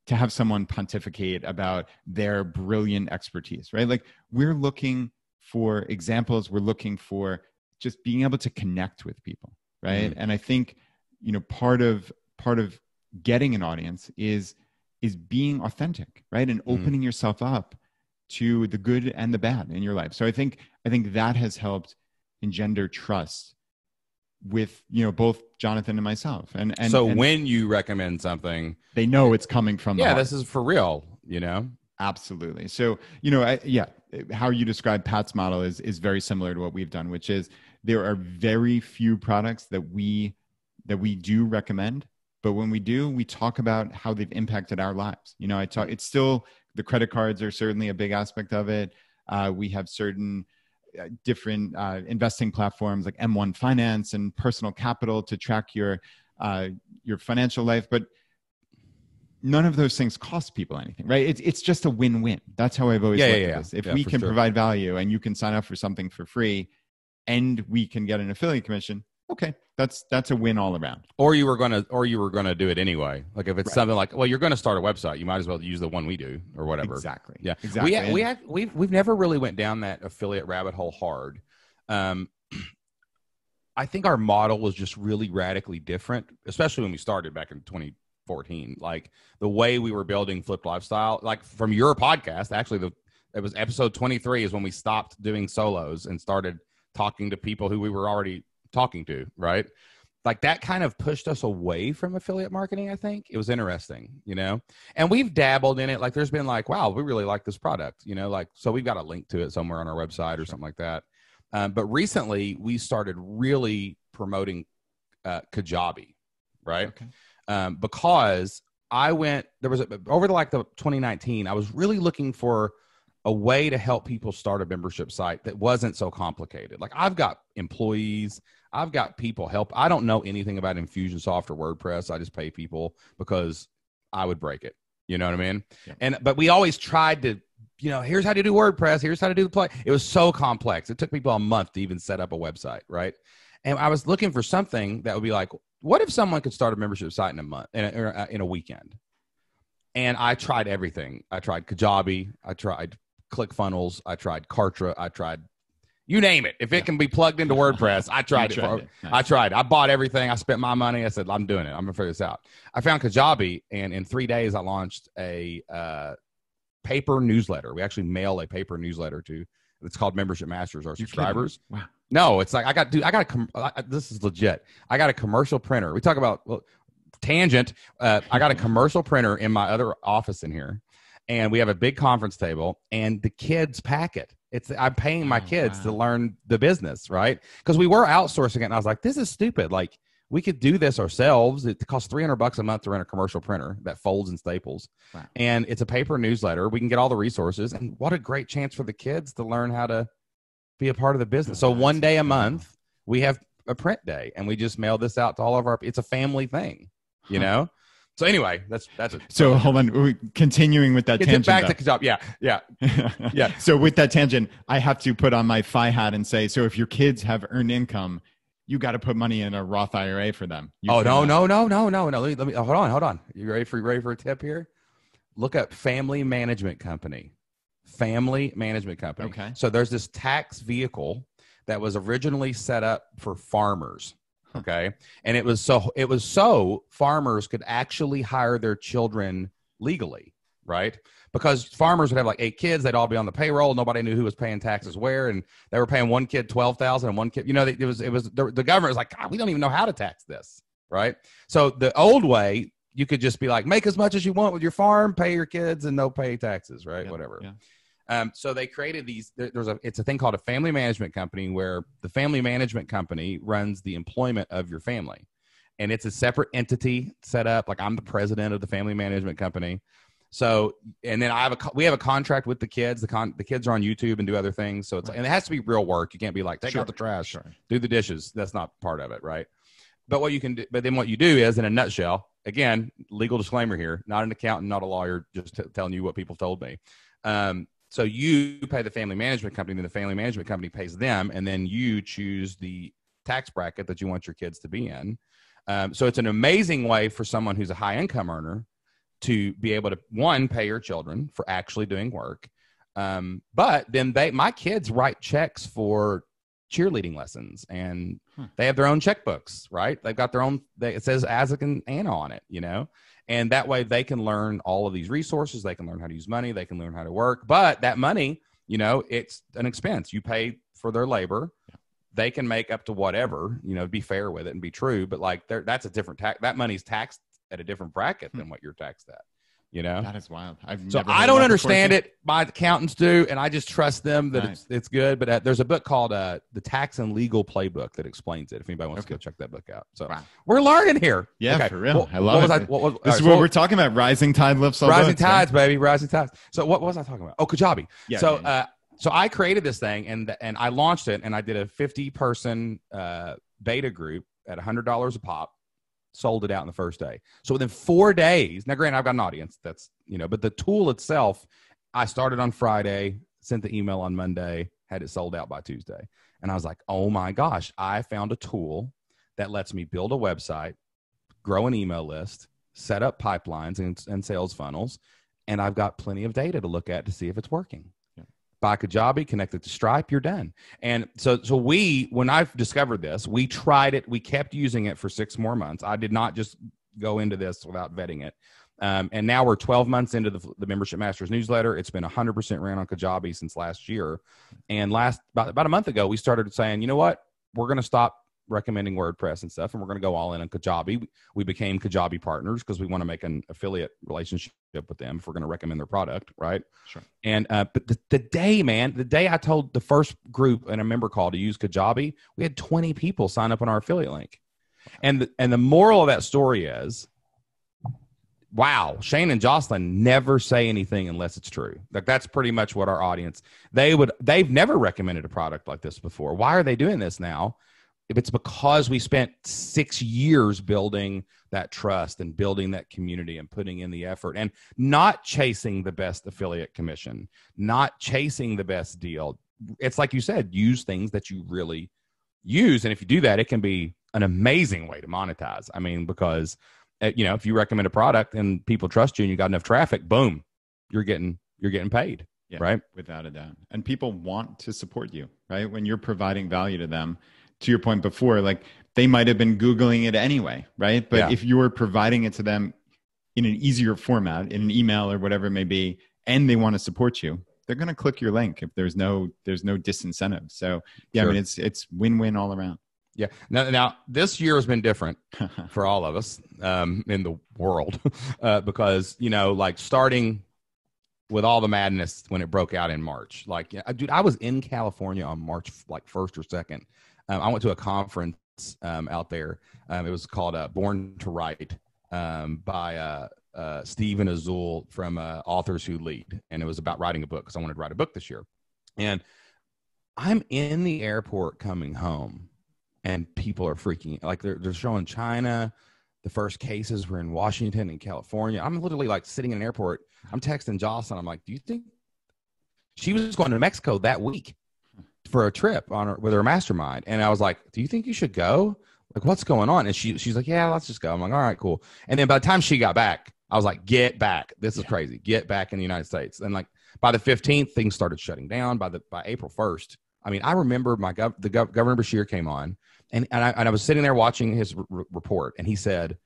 have someone pontificate about their brilliant expertise, right? Like we're looking for examples. We're looking for just being able to connect with people. Right. And I think, part of getting an audience is being authentic, right? And opening yourself up to the good and the bad in your life. So I think that has helped engender trust with, both Jonathan and myself. And when you recommend something, they know it's coming from the heart. This is for real, Absolutely. So, how you describe Pat's model is very similar to what we've done, which is there are very few products that we do recommend, but when we do, we talk about how they've impacted our lives. It's still, the credit cards are certainly a big aspect of it. We have certain different investing platforms like M1 Finance and Personal Capital to track your financial life, but none of those things cost people anything, right? It's just a win-win. That's how I've always looked at this. If we can provide value and you can sign up for something for free and we can get an affiliate commission, okay, that's a win all around. Or you were gonna do it anyway. Like if it's something like, well, you're gonna start a website, you might as well use the one we do or whatever. Exactly. Yeah. Exactly. We've never really went down that affiliate rabbit hole hard. I think our model was just really radically different, especially when we started back in 2014. Like the way we were building Flipped Lifestyle, like from your podcast, actually it was episode 23 is when we stopped doing solos and started talking to people who we were already talking to, right? Like that kind of pushed us away from affiliate marketing. I think it was interesting, and we've dabbled in it. Like there's been like, wow, we really like this product, like, so we've got a link to it somewhere on our website or something like that. But recently we started really promoting Kajabi, right? Okay. Because over the 2019, I was really looking for a way to help people start a membership site that wasn't so complicated. Like I've got employees, I've got people help. I don't know anything about Infusionsoft or WordPress. I just pay people because I would break it. You know what I mean? Yeah. But we always tried to, here's how to do WordPress. Here's how to do the play. It was so complex. It took people a month to even set up a website. Right. And I was looking for something that would be like, what if someone could start a membership site in a month, in a weekend? And I tried everything. I tried Kajabi. I tried ClickFunnels. I tried Kartra. I tried, you name it. If it can be plugged into WordPress, I tried it. Nice. I tried. I bought everything. I spent my money. I said, I'm doing it. I'm going to figure this out. I found Kajabi, and in 3 days, I launched a paper newsletter. We actually mail a paper newsletter to. It's called Membership Masters, our subscribers. Wow. No, it's like this is legit. I got a commercial printer. We talk about tangent. I got a commercial printer in my other office in here, and we have a big conference table, and the kids pack it. I'm paying my kids to learn the business, right? Because we were outsourcing it, and I was like, this is stupid. Like, we could do this ourselves. It costs $300 a month to rent a commercial printer that folds and staples. Wow. And it's a paper newsletter. We can get all the resources. And what a great chance for the kids to learn how to be a part of the business. So one day a month, we have a print day, and we just mail this out to all of it's a family thing, you know? So anyway, that's it. So hold on, continuing with that tangent. Back to Kajabi. Yeah. So with that tangent, I have to put on my FI hat and say, so if your kids have earned income, you got to put money in a Roth IRA for them. No. Let me hold on. You ready for a tip here? Look up family management company. Family management company. Okay. So there's this tax vehicle that was originally set up for farmers. Okay. And it was so farmers could actually hire their children legally, right? Because farmers would have like 8 kids, they'd all be on the payroll. Nobody knew who was paying taxes where, and they were paying one kid $12,000 and one kid. The government was like, God, we don't even know how to tax this, right? So the old way, you could just be like, make as much as you want with your farm, pay your kids, and no pay taxes, right? Yep, whatever. Yeah. So they created these. It's a thing called a family management company, where the family management company runs the employment of your family, and it's a separate entity set up. Like, I'm the president of the family management company. So, and then we have a contract with the kids. The kids are on YouTube and do other things. So and it has to be real work. You can't be like, take out the trash, do the dishes. That's not part of it, right? But what you can do, but then what you do is, in a nutshell, again, legal disclaimer here, not an accountant, not a lawyer, just telling you what people told me. So you pay the family management company, then the family management company pays them, and then you choose the tax bracket that you want your kids to be in. So it's an amazing way for someone who's a high income earner to be able to, one, pay your children for actually doing work. But then my kids write checks for cheerleading lessons, and they have their own checkbooks, right? They've got their own, it says Isaac and Anna on it, and that way they can learn all of these resources. They can learn how to use money. They can learn how to work, but that money, it's an expense. You pay for their labor. They can make up to whatever, be fair with it and be true. But like that's a different tax. That money's taxed at a different bracket than what you're taxed at. That is wild. I don't understand it. My accountants do, and I just trust them that it's good. But there's a book called The Tax and Legal Playbook that explains it. If anybody wants to go check that book out. So we're learning here. Yeah, okay. For real. I love it. This is what we're talking about. Rising tide lifts all boats. Rising tides, baby. Rising tides. So what was I talking about? Oh, Kajabi. Yeah, so I created this thing, and I launched it, and I did a 50-person beta group at $100 a pop. Sold it out in the first day. So within 4 days, now granted, I've got an audience that's, but the tool itself, I started on Friday, sent the email on Monday, had it sold out by Tuesday. And I was like, oh my gosh, I found a tool that lets me build a website, grow an email list, set up pipelines and sales funnels. And I've got plenty of data to look at to see if it's working. Buy Kajabi, connect it to Stripe, you're done. And so when I discovered this, we tried it. We kept using it for 6 more months. I did not just go into this without vetting it. And now we're 12 months into the Membership Masters newsletter. It's been 100% ran on Kajabi since last year. And about a month ago, we started saying, you know what? We're going to stop recommending WordPress and stuff, and we're going to go all in on Kajabi. We became Kajabi partners because we want to make an affiliate relationship with them if we're going to recommend their product, right? Sure. And but the day I told the first group in a member call to use Kajabi, we had 20 people sign up on our affiliate link. And the moral of that story is, wow, Shane and Jocelyn never say anything unless it's true. Like that's pretty much what our audience, they've never recommended a product like this before. Why are they doing this now? If it's because we spent 6 years building that trust and building that community and putting in the effort and not chasing the best affiliate commission, not chasing the best deal. It's like you said, use things that you really use. And if you do that, it can be an amazing way to monetize. I mean, because if you recommend a product and people trust you and you got enough traffic, boom, you're getting paid, right? Without a doubt. And people want to support you, right? When you're providing value to them, to your point before, like they might have been Googling it anyway, right? But if you were providing it to them in an easier format, in an email or whatever it may be, and they want to support you, they're going to click your link if there's no disincentive. So Sure. I mean, it's win-win all around. Yeah. Now this year has been different for all of us in the world because, like starting with all the madness when it broke out in March, like, dude, I was in California on March like 1st or 2nd. I went to a conference out there. It was called Born to Write by Steve and Azul from Authors Who Lead. And it was about writing a book because I wanted to write a book this year. And I'm in the airport coming home and people are freaking, like they're showing China. The first cases were in Washington and California. I'm literally like sitting in an airport. I'm texting Jocelyn. I'm like, do you think she was going to Mexico that week for a trip with her mastermind? And I was like, do you think you should go? Like, what's going on? And she's like, yeah, let's just go. I'm like, all right, cool. And then by the time she got back, I was like, get back. This is crazy. Get back in the United States. And like by the 15th, things started shutting down. By April 1st, I mean, I remember Governor Bashir came on and I was sitting there watching his report, and he said,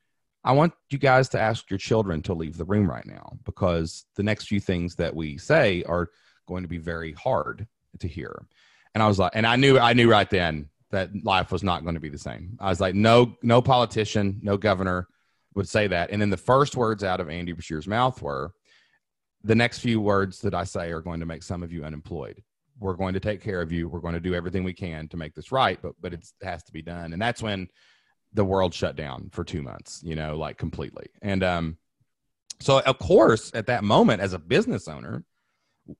I want you guys to ask your children to leave the room right now because the next few things that we say are going to be very hard to hear. And I was like, and I knew right then that life was not going to be the same. I was like, no politician, no governor would say that. And then the first words out of Andy Bashir's mouth were, the next few words that I say are going to make some of you unemployed. We're going to take care of you. We're going to do everything we can to make this right, but it has to be done. And that's when the world shut down for 2 months, like completely. And so of course, at that moment as a business owner,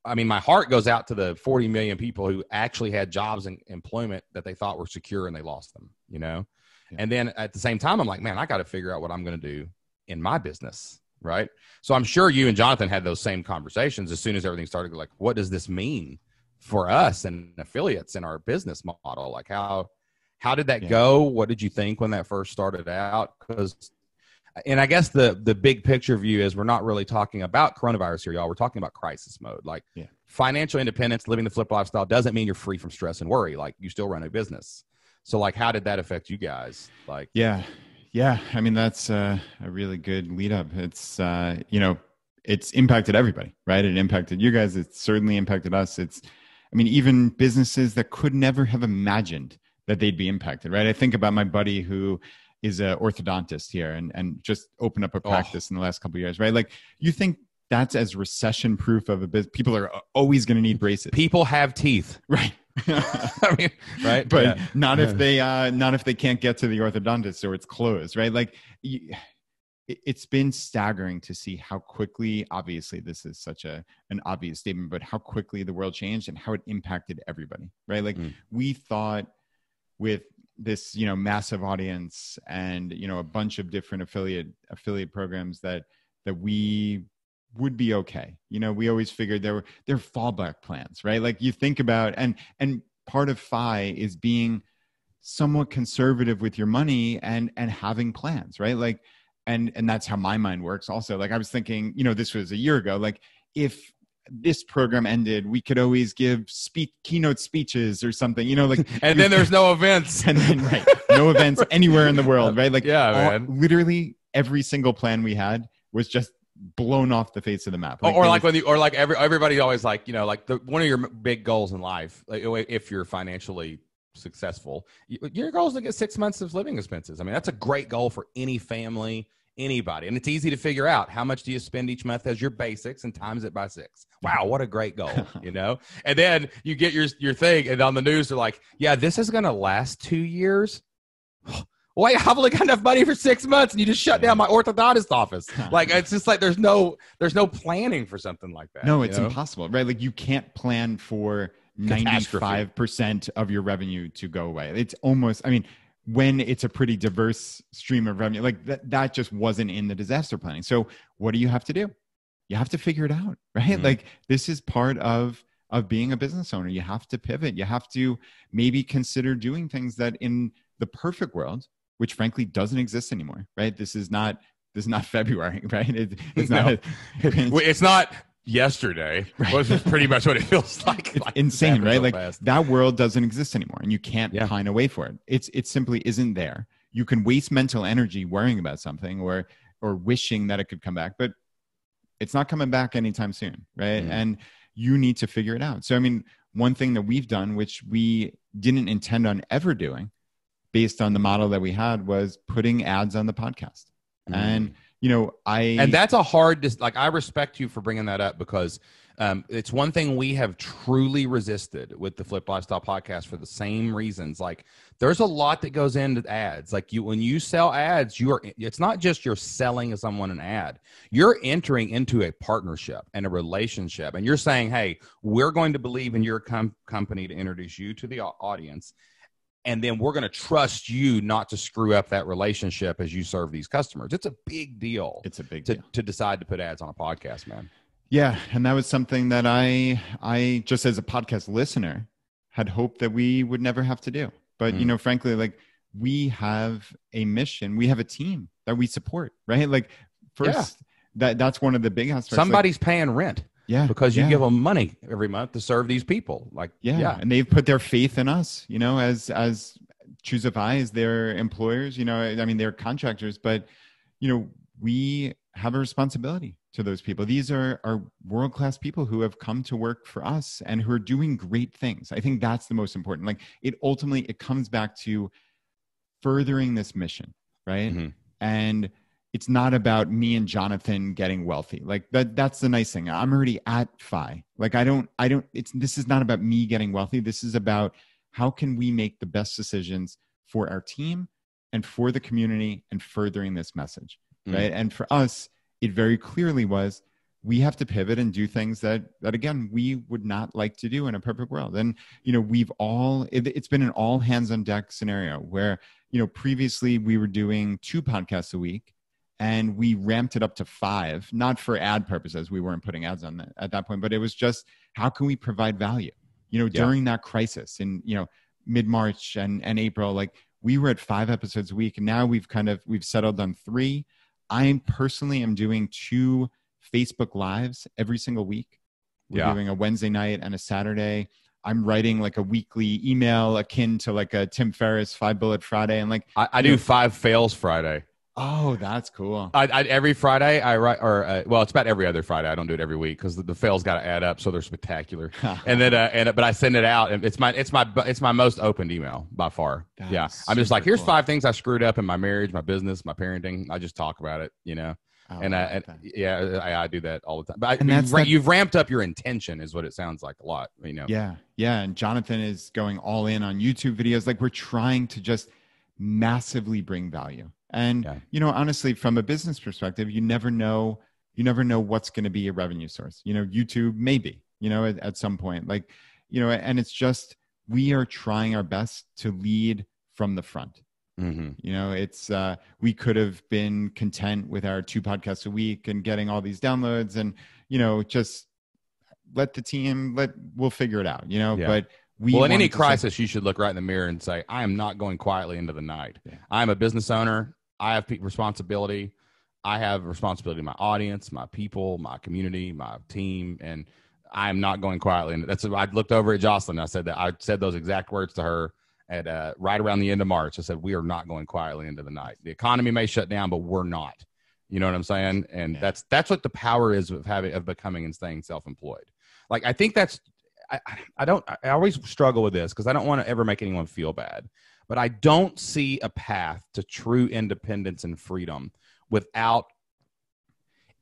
I mean, my heart goes out to the 40 million people who actually had jobs and employment that they thought were secure and they lost them, Yeah. And then at the same time, I'm like, man, I got to figure out what I'm going to do in my business. Right. So I'm sure you and Jonathan had those same conversations as soon as everything started. Like, what does this mean for us and affiliates in our business model? Like how did that go? What did you think when that first started out? And I guess the big picture view is we're not really talking about coronavirus here, y'all. We're talking about crisis mode. Like financial independence, living the flip lifestyle doesn't mean you're free from stress and worry. Like you still run a business. So like, how did that affect you guys? Like, Yeah. I mean, that's a really good lead up. It's, it's impacted everybody, right? It impacted you guys. It certainly impacted us. Even businesses that could never have imagined that they'd be impacted, right? I think about my buddy who is an orthodontist here and just opened up a practice in the last couple of years, right? Like you think that's as recession proof of a business. People are always going to need braces. People have teeth. Right. I mean, right. But not if they can't get to the orthodontist or it's closed, right? Like it's been staggering to see how quickly, obviously this is such an obvious statement, but how quickly the world changed and how it impacted everybody, right? Like we thought with this, massive audience and, a bunch of different affiliate programs that we would be okay. We always figured there are fallback plans, right? Like you think about, and part of FI is being somewhat conservative with your money and having plans, right? Like, and that's how my mind works also. Like I was thinking, this was a year ago, like if this program ended, we could always give keynote speeches or something, like, and then there's no events and then, right. No events anywhere in the world, right? Like literally every single plan we had was just blown off the face of the map. Like, everybody always like, like one of your big goals in life, like if you're financially successful, your goal is to get 6 months of living expenses. I mean, that's a great goal for any family, anybody. And it's easy to figure out how much do you spend each month as your basics and times it by 6. Wow. What a great goal, and then you get your thing and on the news, they're like, yeah, this is going to last 2 years. Wait, I've only got enough money for 6 months, and you just shut down my orthodontist office. Like, it's just like there's no planning for something like that. No, it's impossible, right? Like, you can't plan for 95% of your revenue to go away. It's almost, I mean, when it's a pretty diverse stream of revenue, like that just wasn't in the disaster planning. So what do you have to do? You have to figure it out, right? Mm-hmm. Like, this is part of being a business owner. You have to pivot. You have to maybe consider doing things that in the perfect world, which frankly doesn't exist anymore, right? This is not February, right? It's not yesterday, right? Which is pretty much what it feels like. It's insane, right? Like, that world doesn't exist anymore, and you can't pine away for it. It simply isn't there. You can waste mental energy worrying about something or wishing that it could come back, but it's not coming back anytime soon, right? And you need to figure it out. So, I mean, one thing that we've done, which we didn't intend on ever doing based on the model that we had, was putting ads on the podcast. And, you know, and that's a hard, like, I respect you for bringing that up, because it's one thing we have truly resisted with the Flip Lifestyle podcast for the same reasons. Like, there's a lot that goes into ads. Like, when you sell ads, it's not just you're selling someone an ad. You're entering into a partnership and a relationship, and you're saying, hey, we're going to believe in your company to introduce you to the audience. And then we're going to trust you not to screw up that relationship as you serve these customers. It's a big deal. It's a big deal to decide to put ads on a podcast, man. Yeah. And that was something that I just, as a podcast listener, had hoped that we would never have to do. But, you know, frankly, like, we have a mission. We have a team that we support, right? Like, first, that's one of the big aspects. Somebody's paying rent. Yeah. Because you give them money every month to serve these people. Like, And they've put their faith in us, you know, as ChooseFI, as their employers, you know, I mean, they're contractors, but, you know, we have a responsibility to those people. These are world-class people who have come to work for us and who are doing great things. I think that's the most important. Like, it comes back to furthering this mission, right? Mm-hmm. And it's not about me and Jonathan getting wealthy. Like, that's the nice thing. I'm already at FI. Like, this is not about me getting wealthy. This is about how can we make the best decisions for our team and for the community and furthering this message, right? And for us, it very clearly was, we have to pivot and do things that again, we would not like to do in a perfect world. And, you know, it's been an all hands on deck scenario where, you know, previously we were doing 2 podcasts a week, and we ramped it up to 5, not for ad purposes. We weren't putting ads on that at that point, but it was just, how can we provide value? You know, during that crisis in, you know, mid-March and April, like, we were at 5 episodes a week, and now we've settled on 3. I personally am doing 2 Facebook Lives every single week. We're doing a Wednesday night and a Saturday. I'm writing like a weekly email akin to like a Tim Ferriss 5 Bullet Friday. And like, I do 5 Fails Friday. Oh, that's cool. Every Friday I write, well, it's about every other Friday. I don't do it every week because the fails got to add up, so they're spectacular. And then, but I send it out, and it's my most opened email by far. I'm just like, here's cool. 5 things I screwed up in my marriage, my business, my parenting. I just talk about it, you know. I do that all the time. But you've ramped up your intention, is what it sounds like a lot, you know. Yeah. And Jonathan is going all in on YouTube videos. Like, we're trying to just massively bring value. And, you know, honestly, from a business perspective, you never know what's going to be a revenue source. You know, YouTube, maybe, you know, at some point, like, you know, and it's just, we are trying our best to lead from the front. Mm-hmm. You know, it's, we could have been content with our 2 podcasts a week and getting all these downloads and, you know, just let the team, we'll figure it out, you know, but in any crisis, you should look right in the mirror and say, I am not going quietly into the night. I'm a business owner. I have responsibility. I have responsibility to my audience, my people, my community, my team, and I am not going quietly. And I looked over at Jocelyn. I said those exact words to her at right around the end of March. I said, we are not going quietly into the night. The economy may shut down, but we're not. You know what I'm saying? And that's what the power is of becoming and staying self-employed. Like, I think that's. I always struggle with this because I don't want to ever make anyone feel bad, but I don't see a path to true independence and freedom without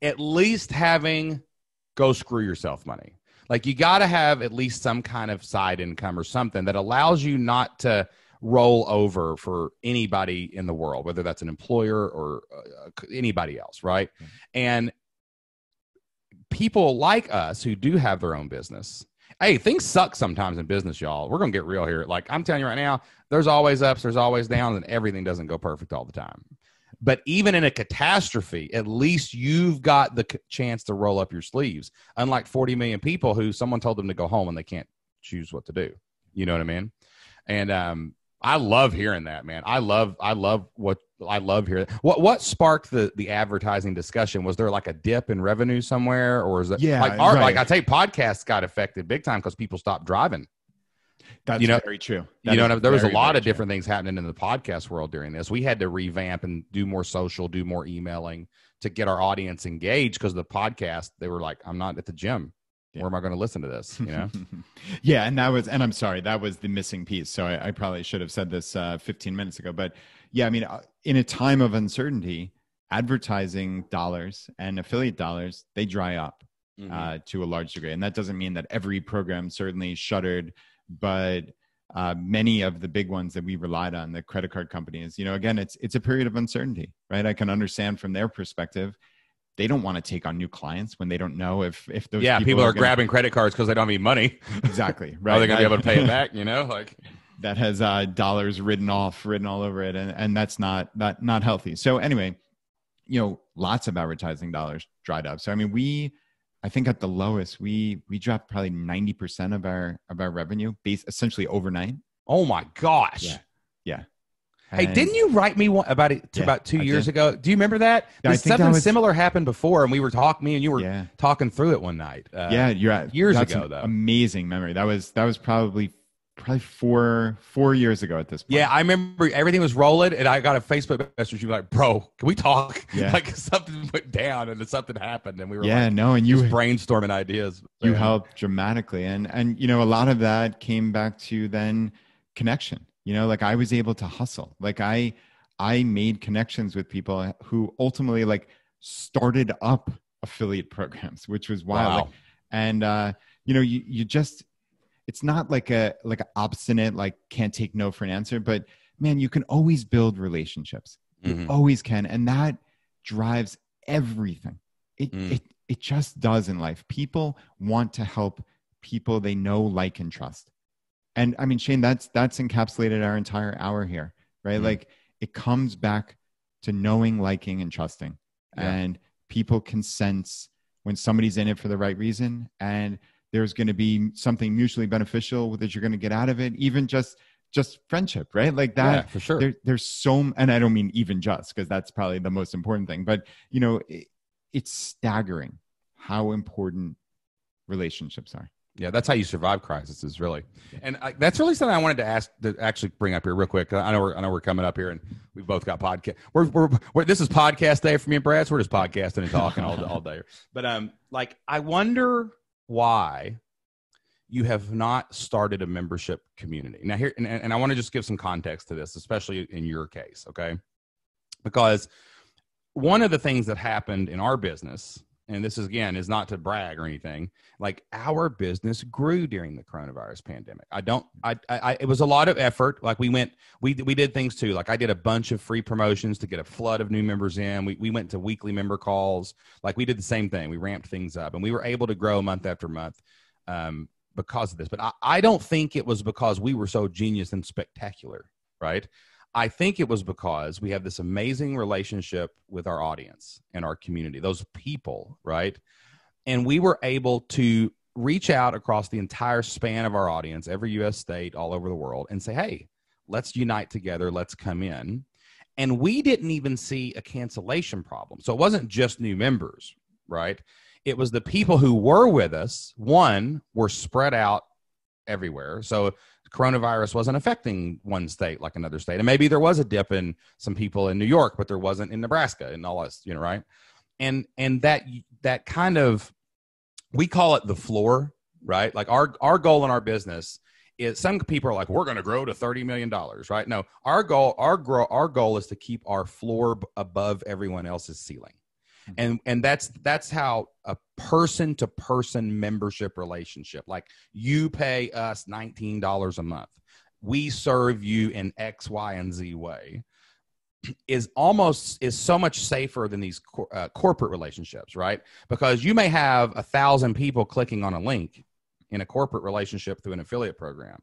at least having go screw yourself money. Like, you got to have at least some kind of side income or something that allows you not to roll over for anybody in the world, whether that's an employer or anybody else, right? Mm-hmm. And people like us who do have their own business. Hey, things suck sometimes in business, y'all. We're going to get real here. Like I'm telling you right now, there's always ups, there's always downs, and everything doesn't go perfect all the time. But even in a catastrophe, at least you've got the chance to roll up your sleeves. Unlike 40 million people who someone told them to go home and they can't choose what to do. You know what I mean? And I love hearing that, man. I love hearing. What sparked the advertising discussion? Was there like a dip in revenue somewhere, or is it like I tell you, podcasts got affected big time because people stopped driving. That's very true. There was a lot of different things happening in the podcast world during this. We had to revamp and do more social, do more emailing to get our audience engaged because the podcast, they were like, I'm not at the gym. Yeah. Where am I going to listen to this? You know? Yeah. And I'm sorry, that was the missing piece. So I probably should have said this 15 minutes ago, but yeah, I mean, in a time of uncertainty, advertising dollars and affiliate dollars, they dry up to a large degree. And that doesn't mean that every program certainly shuttered, but many of the big ones that we relied on, the credit card companies, again, it's a period of uncertainty, right? I can understand from their perspective, they don't want to take on new clients when they don't know if those people are grabbing credit cards because they don't have any money. Exactly. Right. Are they going to be able to pay it back? Like that has dollars written all over it. And that's not healthy. So anyway, lots of advertising dollars dried up. So, I mean, I think at the lowest, we dropped probably 90% of our revenue essentially overnight. Oh my gosh. Yeah. Hey, didn't you write me about it about 2 years ago? Do you remember that? Yeah, something similar happened before, and we were talking. Me and you were talking through it one night. You're right. Years ago, though. Amazing memory. That was probably 4 years ago at this point. Yeah, I remember everything was rolling, and I got a Facebook message. You were like, "Bro, can we talk?" Yeah. Like something went down, and something happened, and we were and you brainstorming ideas. You helped dramatically, and a lot of that came back to then connection. Like I was able to hustle. Like I made connections with people who ultimately like started up affiliate programs, which was wild. Wow. Like, and you just, it's not like a obstinate, like can't take no for an answer, but man, you can always build relationships. You always can. And that drives everything. It just does in life. People want to help people they know, like, and trust. And I mean, Shane, that's encapsulated our entire hour here, right? Like it comes back to knowing, liking, and trusting. Yeah. And people can sense when somebody's in it for the right reason, and there's going to be something mutually beneficial that you're going to get out of it, even just friendship, right? Like that. Yeah, for sure. There's so, and I don't mean even just, because that's probably the most important thing, but it's staggering how important relationships are. Yeah, that's how you survive crises, really. And that's really something I wanted to ask, to actually bring up here real quick. I know we're coming up here, and we've both got podcast. This is podcast day for me and Brad. So we're just podcasting and talking all day. But I wonder why you have not started a membership community now here. And I want to just give some context to this, especially in your case, okay? Because one of the things that happened in our business, and this is not to brag or anything, like our business grew during the coronavirus pandemic. It was a lot of effort. Like we did things too. Like I did a bunch of free promotions to get a flood of new members in. We went to weekly member calls. Like we did the same thing. We ramped things up, and we were able to grow month after month because of this. But I don't think it was because we were so genius and spectacular, right? I think it was because we have this amazing relationship with our audience and our community, those people, right? And we were able to reach out across the entire span of our audience, every U.S. state, all over the world, and say, hey, let's unite together. Let's come in. And we didn't even see a cancellation problem. So it wasn't just new members, right? It was the people who were with us, were spread out everywhere. So coronavirus wasn't affecting one state like another state. And maybe there was a dip in some people in New York, but there wasn't in Nebraska and all this, right? And that kind of, we call it the floor, right? Like our goal in our business is, some people are like, we're going to grow to $30 million, right? No, our goal is to keep our floor above everyone else's ceiling. And that's how a person to person membership relationship, like you pay us $19 a month. we serve you in X, Y, and Z way is so much safer than these corporate relationships, right? Because you may have 1,000 people clicking on a link in a corporate relationship through an affiliate program,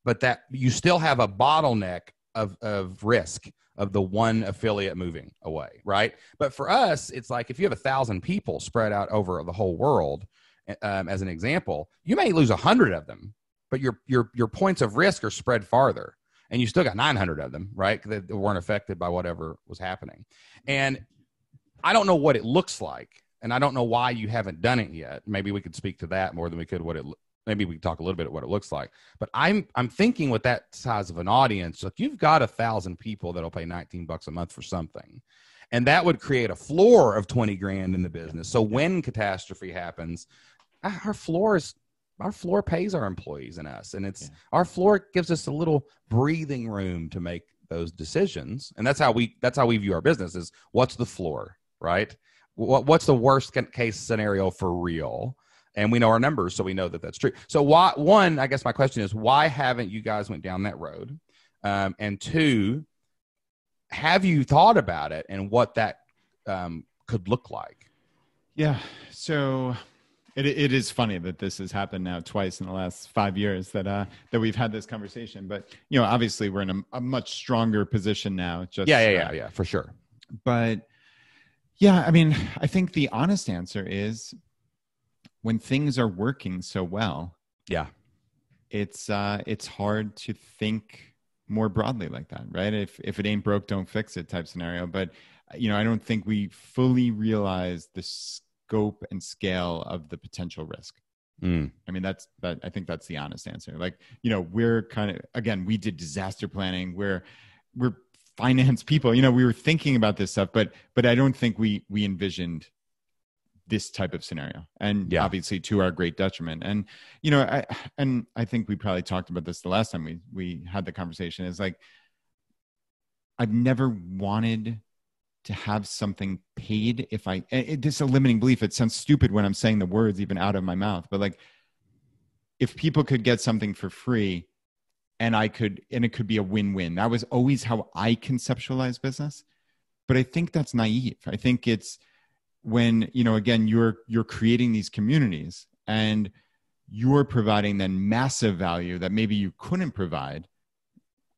but that you still have a bottleneck of risk of the one affiliate moving away, right? But for us, it's like if you have 1,000 people spread out over the whole world, as an example, you may lose 100 of them, but your points of risk are spread farther. And you still got 900 of them, right? That weren't affected by whatever was happening. And I don't know what it looks like. And I don't know why you haven't done it yet. Maybe we could speak to that more than we could maybe we could talk a little bit about what it looks like. But I'm thinking with that size of an audience, like you've got 1,000 people that'll pay $19 a month for something. And that would create a floor of 20 grand in the business. So when catastrophe happens, our floor pays our employees and us, and our floor gives us a little breathing room to make those decisions. And that's how we view our business is what's the floor, right? What's the worst case scenario for real? And we know our numbers, so we know that that's true. So I guess my question is, why haven't you guys went down that road? And two, have you thought about it and what that could look like? Yeah. So it is funny that this has happened now twice in the last 5 years that we've had this conversation. But obviously we're in a much stronger position now. Yeah, for sure. But yeah, I mean, I think the honest answer is when things are working so well. Yeah, it's hard to think more broadly like that, right? If it ain't broke, don't fix it type scenario. But I don't think we fully realize the scope and scale of the potential risk. I mean, I think that's the honest answer. Like, we're kind of, again, we did disaster planning. We're finance people, we were thinking about this stuff, but I don't think we envisioned this type of scenario, and obviously to our great detriment. And, I think we probably talked about this the last time we had the conversation, is like, I've never wanted to have something paid this is a limiting belief. It sounds stupid when I'm saying the words even out of my mouth, but like, if people could get something for free and it could be a win-win. That was always how I conceptualize business. But I think that's naive. I think it's when, again, you're creating these communities and you're providing then massive value that maybe you couldn't provide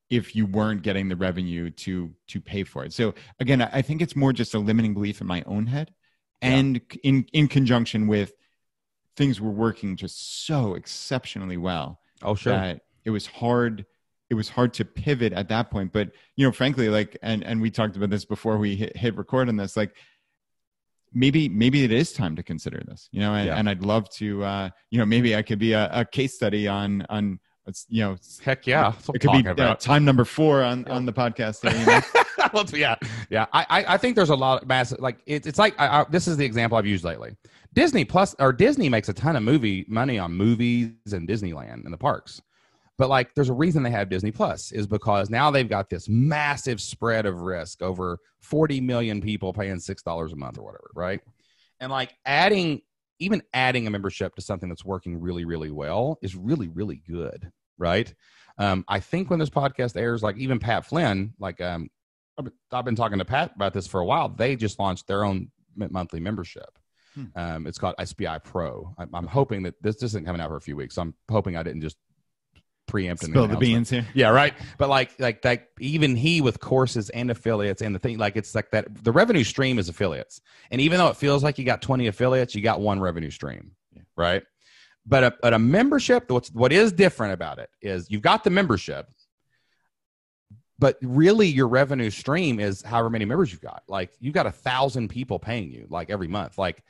if you weren't getting the revenue to pay for it. So again, I think it's more just a limiting belief in my own head, and in conjunction with things were working just so exceptionally well. Oh, sure. That it was hard to pivot at that point. But, frankly, like, and we talked about this before we hit record on this, like, maybe it is time to consider this, and I'd love to, maybe I could be a case study on heck yeah. It could be time number 4 on the podcast. There, Yeah. I think there's a lot of massive, like, it's like, this is the example I've used lately. Disney makes a ton of money on movies and Disneyland and the parks. But like, there's a reason they have Disney Plus, is because now they've got this massive spread of risk over 40 million people paying $6 a month or whatever. Right. And like adding a membership to something that's working really, really well is really, really good. Right. I think when this podcast airs, like even Pat Flynn, like, I've been talking to Pat about this for a while. They just launched their own monthly membership. It's called SBI Pro. I'm hoping that this isn't coming out for a few weeks. So I'm hoping I didn't just preempt and spill the beans here. Yeah, right. But like even he with courses and affiliates and the thing, like, it's like that the revenue stream is affiliates. And even though it feels like you got 20 affiliates, you got one revenue stream. Yeah. Right. But a membership, what is different about it is you've got the membership, but really your revenue stream is however many members you've got. Like, you've got 1,000 people paying you like every month. Like,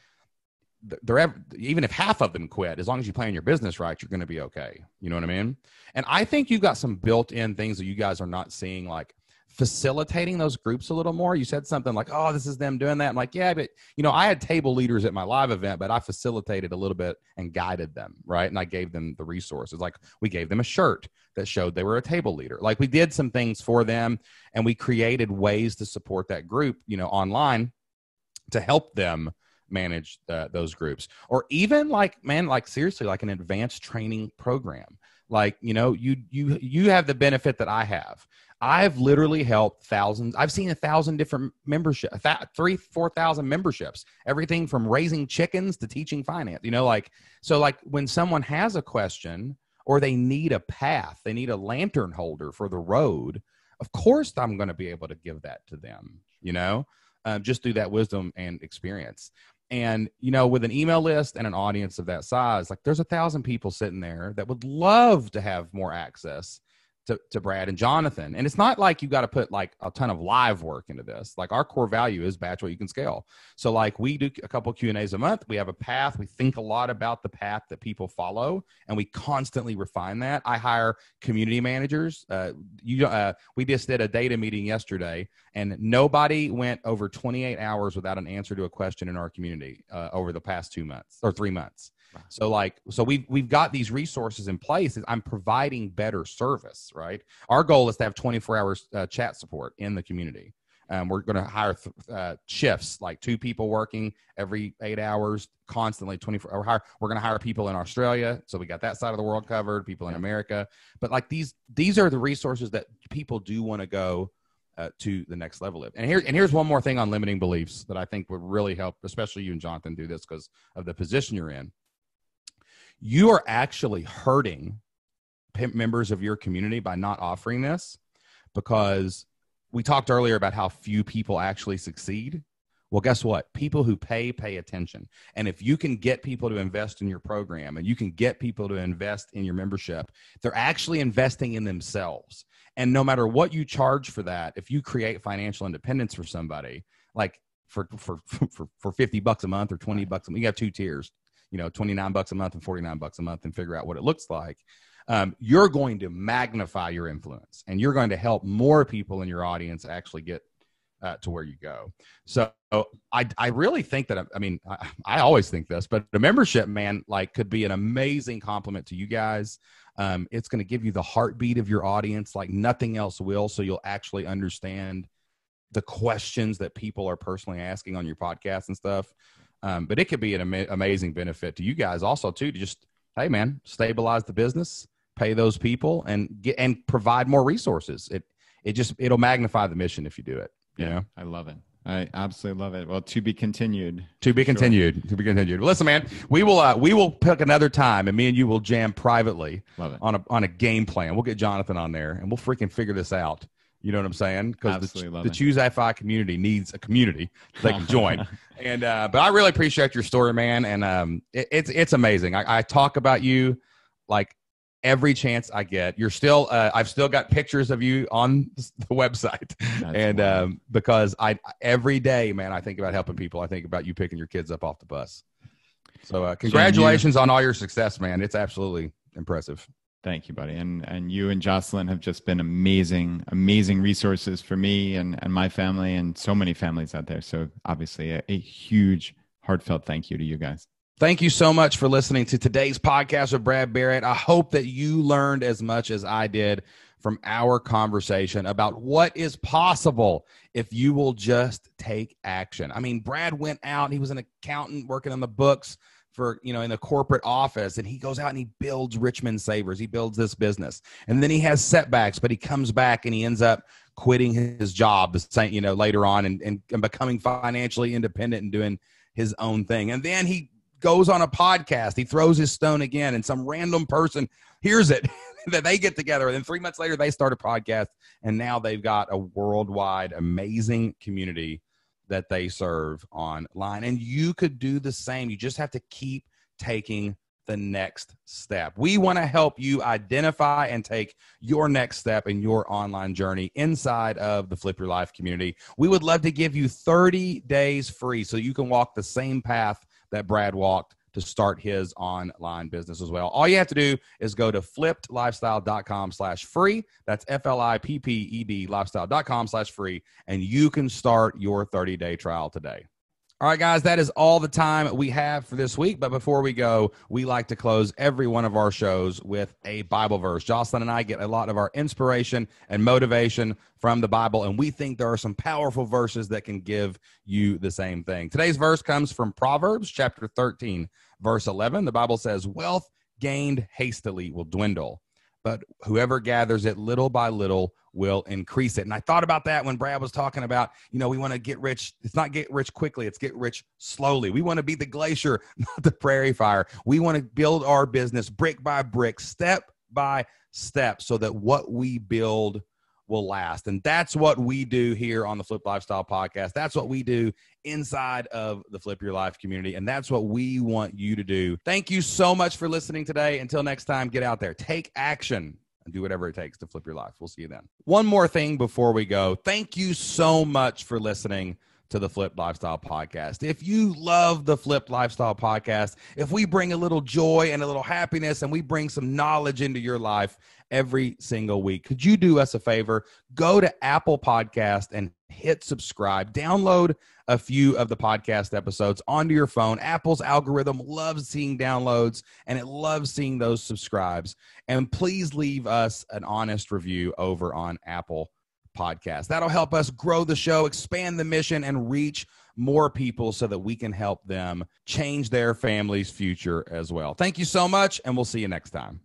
even if half of them quit, as long as you plan your business right, you're going to be okay. You know what I mean? And I think you've got some built-in things that you guys are not seeing, like facilitating those groups a little more. You said something like, oh, this is them doing that. I'm like, yeah, but I had table leaders at my live event, but I facilitated a little bit and guided them. Right. And I gave them the resources. Like, we gave them a shirt that showed they were a table leader. Like, we did some things for them, and we created ways to support that group, online, to help them manage those groups. Or even seriously, like an advanced training program. Like, you have the benefit that I have. I've literally helped thousands. I've seen 1,000 different membership, 4,000 memberships, everything from raising chickens to teaching finance, so like when someone has a question or they need a path, they need a lantern holder for the road. Of course, I'm going to be able to give that to them, just through that wisdom and experience. And, with an email list and an audience of that size, like there's 1,000 people sitting there that would love to have more access to Brad and Jonathan. And it's not like you got to put like a ton of live work into this. Like our core value is batch what you can scale. So like we do a couple Q&As a month. We have a path. We think a lot about the path that people follow, and we constantly refine that. I hire community managers. We just did a data meeting yesterday, and nobody went over 28 hours without an answer to a question in our community over the past 2 months or 3 months. So we've got these resources in place. I'm providing better service, right? Our goal is to have 24 hours chat support in the community. We're going to hire shifts, like 2 people working every 8 hours, constantly 24 hours. We're going to hire people in Australia. So we got that side of the world covered, people in America. But like these are the resources that people do want to go to the next level of. And here's one more thing on limiting beliefs that I think would really help, especially you and Jonathan do this because of the position you're in. You are actually hurting members of your community by not offering this, because we talked earlier about how few people actually succeed. Well, guess what? People who pay attention. And if you can get people to invest in your program and you can get people to invest in your membership, they're actually investing in themselves. And no matter what you charge for that, if you create financial independence for somebody, like for $50 a month or $20 a month, you have 2 tiers. $29 a month and $49 a month, and figure out what it looks like. You're going to magnify your influence, and you're going to help more people in your audience actually get to where you go. So I really think that, I always think this, but the membership, man, like could be an amazing compliment to you guys. It's going to give you the heartbeat of your audience like nothing else will. So you'll actually understand the questions that people are personally asking on your podcast and stuff. But it could be an amazing benefit to you guys also too, to just, hey man, stabilize the business, pay those people, and provide more resources. It'll magnify the mission if you do it. I love it. I absolutely love it. Well, to be continued. To be continued. Listen, man, we will pick another time, and me and you will jam privately on a game plan. We'll get Jonathan on there, and we'll freaking figure this out. You know what I'm saying? Because the ChooseFI community needs a community they can join. And but I really appreciate your story, man. And it's amazing. I talk about you like every chance I get. You're still I've still got pictures of you on the website. And because every day, man, I think about helping people. I think about you picking your kids up off the bus. So congratulations on all your success, man. It's absolutely impressive. Thank you, buddy. And you and Jocelyn have just been amazing resources for me and my family and so many families out there. So obviously a huge heartfelt thank you to you guys. Thank you so much for listening to today's podcast with Brad Barrett. I hope that you learned as much as I did from our conversation about what is possible if you will just take action. I mean, Brad went out, he was an accountant working on the books for, in the corporate office, and he goes out and he builds Richmond Savers. He builds this business, and then he has setbacks, but he comes back and he ends up quitting his job, later on and becoming financially independent and doing his own thing. And then he goes on a podcast. He throws his stone again, and some random person hears it that they get together. And then 3 months later, they start a podcast, and now they've got a worldwide amazing community that they serve online. And you could do the same. You just have to keep taking the next step. We want to help you identify and take your next step in your online journey inside of the Flip Your Life community. We would love to give you 30 days free so you can walk the same path that Brad walked to start his online business as well. All you have to do is go to flippedlifestyle.com/free. That's FLIPPED lifestyle.com/free. And you can start your 30-day trial today. All right, guys, that is all the time we have for this week. But before we go, we like to close every one of our shows with a Bible verse. Jocelyn and I get a lot of our inspiration and motivation from the Bible, and we think there are some powerful verses that can give you the same thing. Today's verse comes from Proverbs chapter 13, verse 11. The Bible says, "Wealth gained hastily will dwindle, but whoever gathers it little by little will increase it. And I thought about that when Brad was talking about, we want to get rich. It's not get rich quickly. It's get rich slowly. We want to be the glacier, not the prairie fire. We want to build our business brick by brick, step by step, so that what we build will last. And that's what we do here on the Flip Lifestyle Podcast. That's what we do inside of the Flip Your Life community. And that's what we want you to do. Thank you so much for listening today. Until next time, get out there, take action, and do whatever it takes to flip your life. We'll see you then. One more thing before we go. Thank you so much for listening to the Flip Lifestyle Podcast. If you love the Flip Lifestyle Podcast, if we bring a little joy and a little happiness and we bring some knowledge into your life every single week, could you do us a favor? Go to Apple Podcast and hit subscribe. Download a few of the podcast episodes onto your phone. Apple's algorithm loves seeing downloads, and it loves seeing those subscribes. And please leave us an honest review over on Apple Podcast. That'll help us grow the show, expand the mission, and reach more people so that we can help them change their family's future as well. Thank you so much, and we'll see you next time.